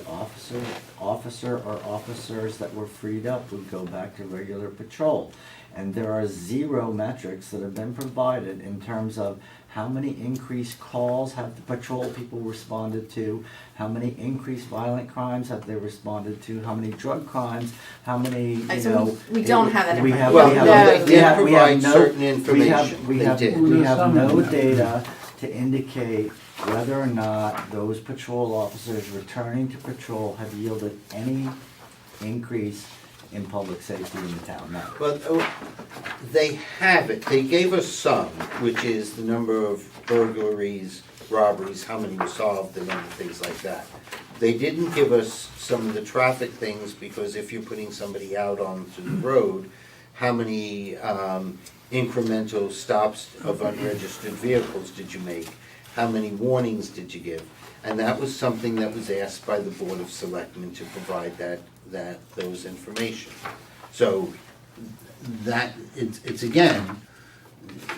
officer or officers that were freed up would go back to regular patrol. And there are 0 metrics that have been provided in terms of how many increased calls have the patrol people responded to, how many increased violent crimes have they responded to, how many drug crimes, how many, you So know. we don't have that we have- Well, we have- no, they we have- did we have provide no- certain information. We They have, did. we There's have some no in that. data to indicate whether or not those patrol officers returning to patrol have yielded any increase in public safety in the town, no. But they have it, they gave us some, which is the number of burglaries, robberies, how many were solved, and other things like that. They didn't give us some of the traffic things, because if you're putting somebody out onto the road, how many incremental stops of unregistered vehicles did you make? How many warnings did you give? And that was something that was asked by the Board of Selectmen to provide those information. So that, it's again,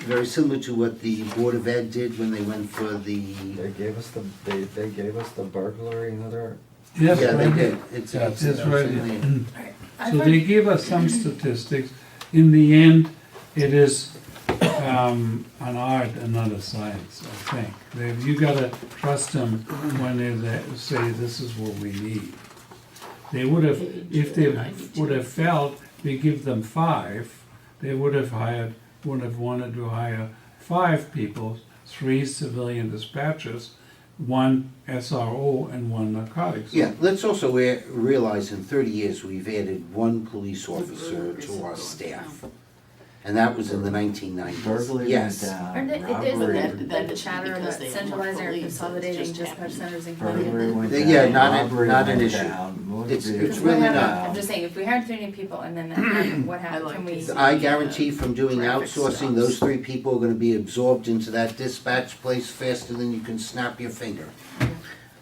very similar to what the Board of Ed did when they went for the. They gave us they gave us the burglary and other. Yes, Yeah, they right. did. It's That's it's right. in So they gave us some statistics. In the end, it is an art and not a science, I think. You gotta trust them when they say this is what we need. They would have, if they would have felt we give them 5, they would have wanted to hire 5 people, 3 civilian dispatchers, 1 SRO and 1 narcotics. Yeah, let's also realize in 30 years, we've added 1 police officer to our staff. And that was in the 1990s. Burglary went Yes. down, Aren't it, robbery. isn't that the chatter because about they have more centralizing or police, it's consolidating just dispatch happened. centers in Burglary county? went Yeah, down, not robbery an went issue. down, motor It's vehicles really went not. down. I'm just saying, if we hired 3 new people and then that happened, what happened, like can we? to see- I guarantee from doing Traffic outsourcing, stops. those 3 people are gonna be absorbed into that dispatch place faster than you can snap your finger.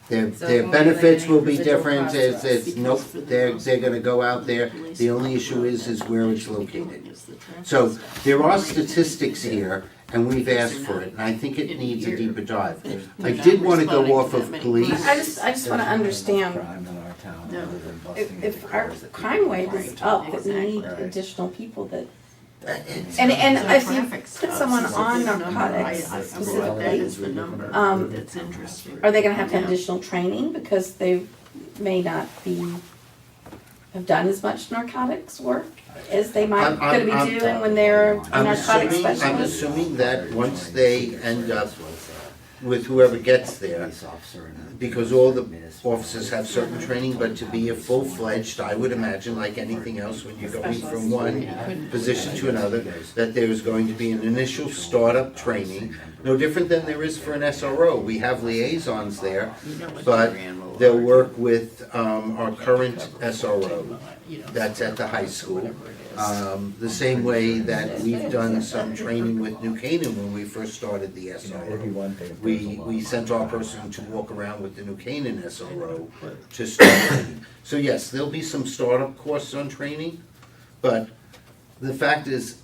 Their So it their won't be like benefits any will be residual different, costs it's, to us. it's, nope, they're gonna go out there, the only issue is where it's located. So, there are statistics here, and we've asked for it, and I think it needs a deeper dive. I did wanna go off of police. I just wanna understand, Crime in our town No. other than busting if into our cars that crime people rate park. is up, that we need Right. additional people that, It's- and So if you traffic put stops someone is a on big number. narcotics That specifically, is the number that's interesting. are they gonna have to have Yeah. additional training because they may not have done as much narcotics work as they might, I'm- gonna I'm- be doing when they're a I'm narcotics assuming, specialist? that once they end up with whoever gets there, Police officer and a- because all the officers have certain training, but to be a full-fledged, I would imagine, like anything else, when you're going from one position to another, that there is going to be an initial startup training, no different than there is for an SRO. We have liaisons there, but they'll work with our current SRO that's at the high school. The same way that we've done some training with New Canaan when we first started the You know, it'd SRO. be one thing if there's a lot We of sent our crime. person to walk around with the New Canaan SRO to start training. So yes, there'll be some startup courses on training, but the fact is,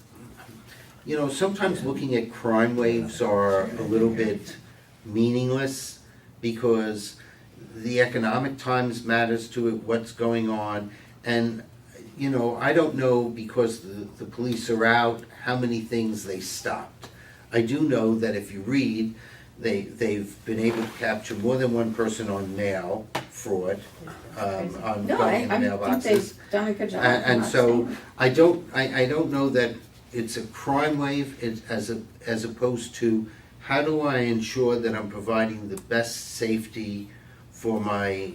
you know, sometimes looking at crime waves are a little bit meaningless because the economic times matters to it, what's going on, and, you know, I don't know because the police are out, how many things they stopped. I do know that if you read, they've been able to capture more than one person on mail fraud, on No, going I in the think mailboxes. they've done a good job. And I'm not so, saying- I don't know that it's a crime wave, as opposed to, how do I ensure that I'm providing the best safety for my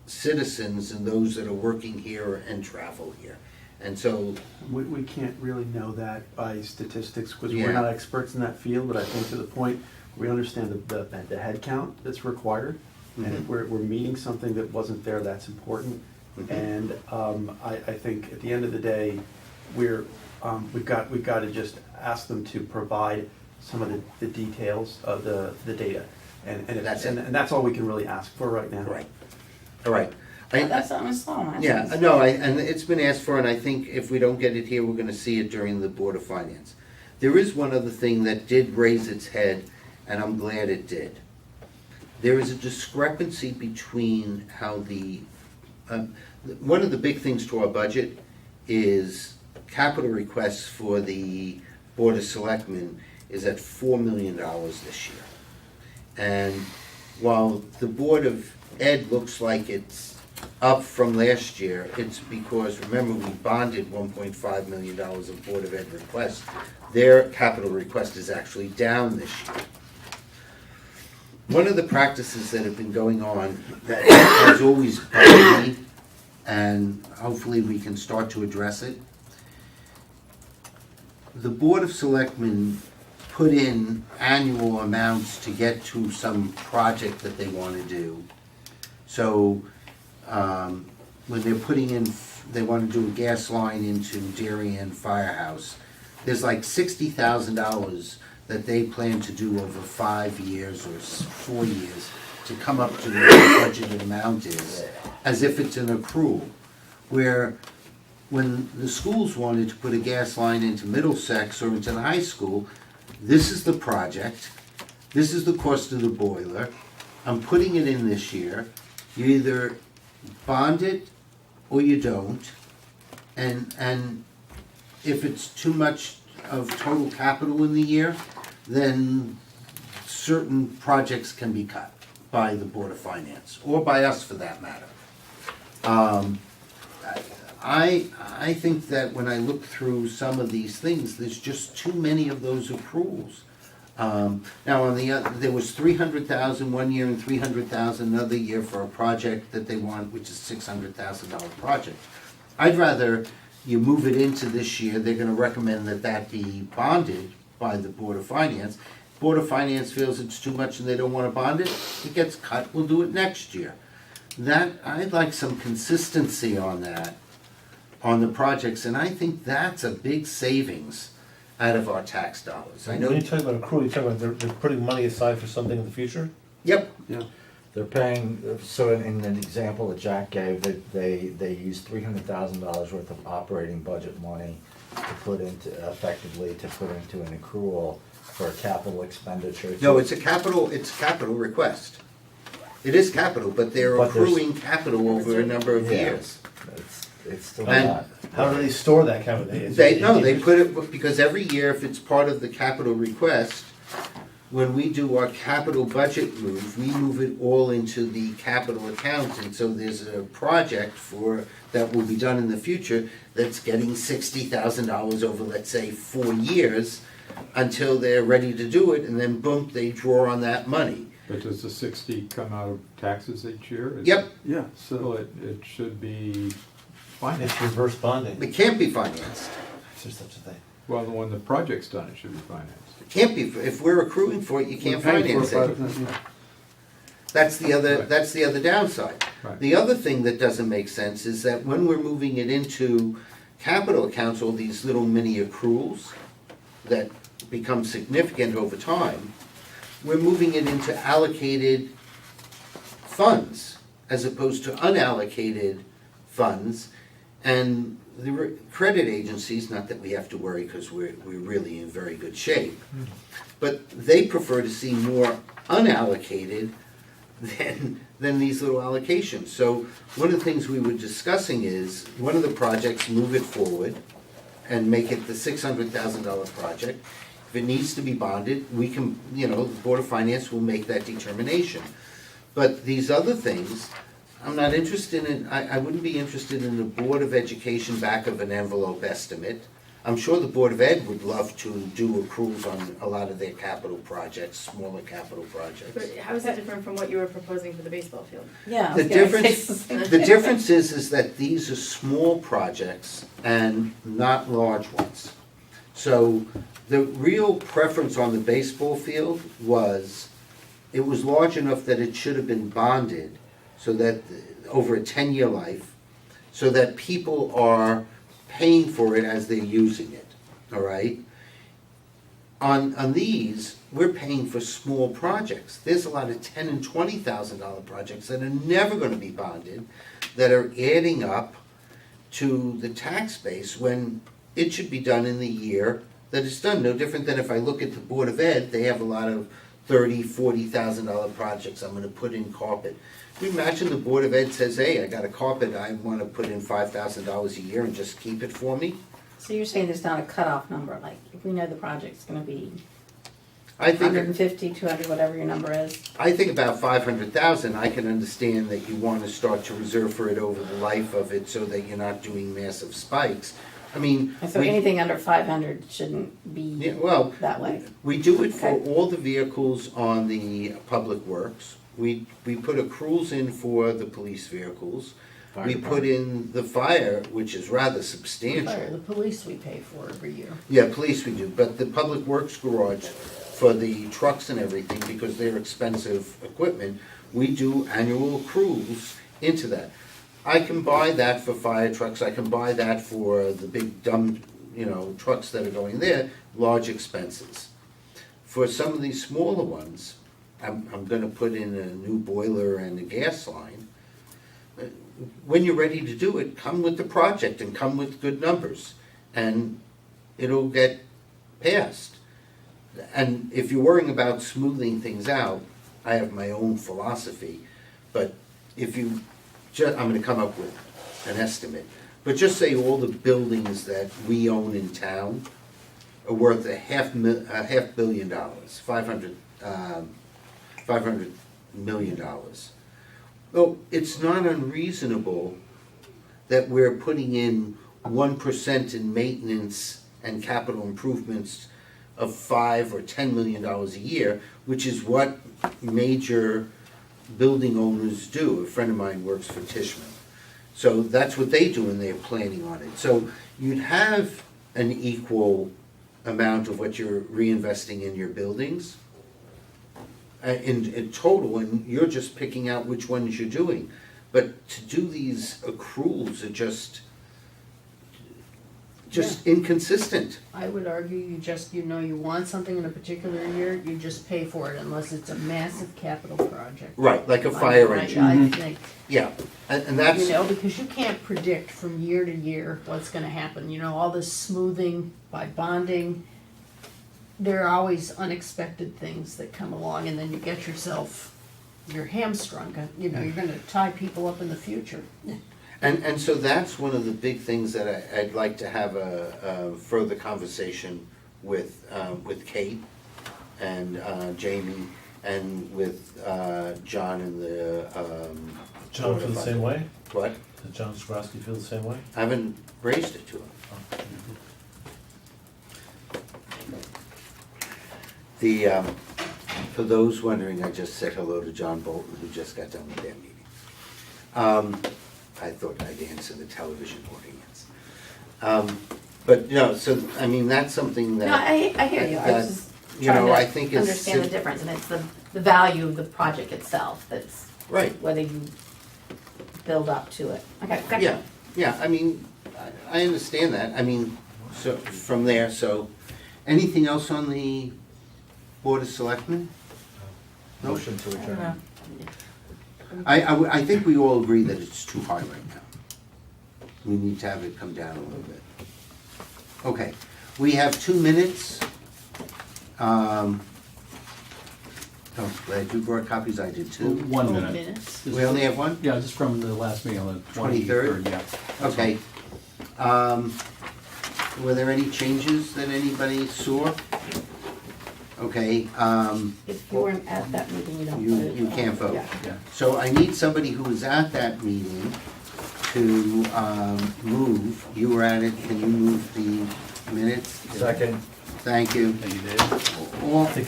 citizens and those that are working here and travel here? And so, We can't really know that by statistics, because Yeah. we're not experts in that field, but I think to the point, we understand the head count that's required. And if we're meeting something that wasn't there, that's important. And, I think at the end of the day, we've got to just ask them to provide some of the details of the data. That's it. And that's all we can really ask for right now. right, all right. That's all I'm asking. Yeah, no, and it's been asked for, and I think if we don't get it here, we're gonna see it during the Board of Finance. There is one other thing that did raise its head, and I'm glad it did. there is a discrepancy between how one of the big things to our budget is capital requests for the Board of Selectmen is at $4 million this year. And while the Board of Ed looks like it's up from last year, it's because, remember, we bonded $1.5 million of Board of Ed requests. Their capital request is actually down this year. One of the practices that have been going on that has always bothered me, and hopefully we can start to address it, the Board of Selectmen put in annual amounts to get to some project that they want to do. So when they're putting in, they want to do a gas line into Darien Firehouse, there's like $60,000 that they plan to do over 5 years or 4 years to come up to what the budgeted amount is, as if it's an accrual. Where when the schools wanted to put a gas line into Middlesex or into the high school, this is the project, this is the cost of the boiler, I'm putting it in this year, you either bond it or you don't, and if it's too much of total capital in the year, then certain projects can be cut by the Board of Finance, or by us for that matter. I think that when I look through some of these things, there's just too many of those accruals. Now, on the other, there was $300,000 one year and $300,000 another year for a project that they want, which is $600,000 project. I'd rather you move it into this year. They're going to recommend that that be bonded by the Board of Finance. Board of Finance feels it's too much and they don't want to bond it, it gets cut. We'll do it next year. That, I'd like some consistency on that, on the projects, and I think that's a big savings out of our tax dollars. I know. When you talk about accrual, you talk about they're putting money aside for something in the future? Yep. Yeah. They're paying, so in an example that Jack gave, that they used $300,000 worth of operating budget money to put into, effectively to put into an accrual for a capital expenditure. No, it's capital request. It is capital, but they're But there's- accruing capital over a number of Yeah. years. It's still And- not. How do they store that capital? They put it, because every year, if it's part of the capital request, when we do our capital budget move, we move it all into the capital account, and so there's a project that will be done in the future that's getting $60,000 over, let's say, 4 years, until they're ready to do it, and then boom, they draw on that money. But does the 60 come out of taxes each year? Yep, Yeah, So so, it should be, It's reverse bonding. it can't be financed. Is there such a thing? well, when the project's done, it should be financed. It can't be, if we're accruing for it, you can't We're paying finance for it. yeah. That's the other, Right. that's the other downside. Right. The other thing that doesn't make sense is that when we're moving it into capital accounts, all these little mini accruals that become significant over time, we're moving it into allocated funds as opposed to unallocated funds. And the credit agencies, not that we have to worry because we're really in very good shape, but they prefer to see more unallocated than these little allocations. So one of the things we were discussing is, one of the projects, move it forward and make it the $600,000 project. If it needs to be bonded, we can, the Board of Finance will make that determination. But these other things, I'm not interested in, I wouldn't be interested in the Board of Education back of an envelope estimate. I'm sure the Board of Ed would love to do accruals on a lot of their capital projects, smaller capital projects. But how is that different from what you were proposing for the baseball field? Yeah. I The was gonna difference, say the difference is that these are small projects and not large ones. So the real preference on the baseball field was, it was large enough that it should have been bonded, so that, over a 10-year life, so that people are paying for it as they're using it, all right? On these, we're paying for small projects. There's a lot of $10,000 and $20,000 projects that are never gonna be bonded, that are adding up to the tax base when it should be done in the year that it's done. No different than if I look at the Board of Ed, they have a lot of $30,000-$40,000 projects, I'm gonna put in carpet. We imagine the Board of Ed says, hey, I got a carpet, I wanna put in $5,000 a year and just keep it for me? So you're saying there's not a cutoff number, like if we know the project's gonna be I think. 150, 200, whatever your number is? I think about 500,000, I can understand that you wanna start to reserve for it over the life of it so that you're not doing massive spikes. I mean. And so we- anything under 500 shouldn't Yeah, be well. that way? We do it for Okay. all the vehicles on the public works. We put accruals in for the police vehicles. Fire We put in the fire, which is rather substantial. Fire, the police we pay for every year. Yeah, police we do, but the public works garage for the trucks and everything, because they're expensive equipment, we do annual accruals into that. I can buy that for fire trucks, I can buy that for the big dump, trucks that are going there, large expenses. For some of these smaller ones, I'm gonna put in a new boiler and a gas line. When you're ready to do it, come with the project and come with good numbers, and it'll get passed. And if you're worrying about smoothing things out, I have my own philosophy, but if you I'm gonna come up with an estimate, but just say all the buildings that we own in town are worth $500 million, $500 million. Well, it's not unreasonable that we're putting in 1% in maintenance and capital improvements of $5 or $10 million a year, which is what major building owners do. A friend of mine works for Tishman. So that's what they do, and they're planning on it. So you'd have an equal amount of what you're reinvesting in your buildings in total, and you're just picking out which ones you're doing. But to do these accruals are just inconsistent. I would argue you just, you want something in a particular year, you just pay for it unless it's a massive capital project. Right, like a fire engine. I think, Yeah, and that's, because you can't predict from year to year what's gonna happen, all this smoothing by bonding. There are always unexpected things that come along, and then you get yourself, you're hamstrung, you're gonna tie people up in the future. and so that's one of the big things that I'd like to have a further conversation with Kate and Jamie and with John and the John Board feel of the Fin- same way? What? Does John Skrosky feel the same way? I haven't raised it to him. The, for those wondering, I just said hello to John Bolton, who just got done with their meeting. I thought I'd answer the television audience. But, so, I mean, that's something that. No, I hear you, I was that, just you trying know, I to think is understand the difference, and it's the value of the project itself, that's Right, whether you build up to it. Okay, gotcha. yeah, I mean, I understand that, I mean, so, from there, so, anything else on the Board of Selectmen? No? Motion to adjourn. I think we all agree that it's too high right now. We need to have it come down a little bit. Okay, we have 2 minutes. Oh, glad you brought copies, I did too. 1 minute. Minutes. Just- We only have one? Yeah, just from the last meeting on the 23rd? 23rd, yeah. That's Okay. Were there any changes that anybody saw? Okay, If you weren't at that meeting, you don't vote. you can't vote. Yeah. Yeah. So I need somebody who was at that meeting to move. You were at it, can you move the minutes? Second. Thank you. Thank you, Dave.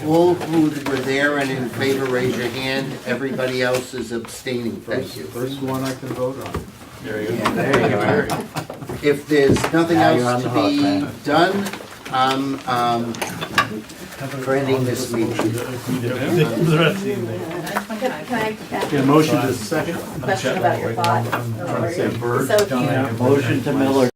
All who were there and in favor, raise your hand. Everybody else is abstaining. Thank you. First one I can vote on. There you go. Yeah, there you go. If there's nothing Now you're else on to the hook, be man. done, for ending this meeting. The rest of the evening. Can I ask Get a motion to second. a question about your thought? Say bird. So if you, Motion to Miller.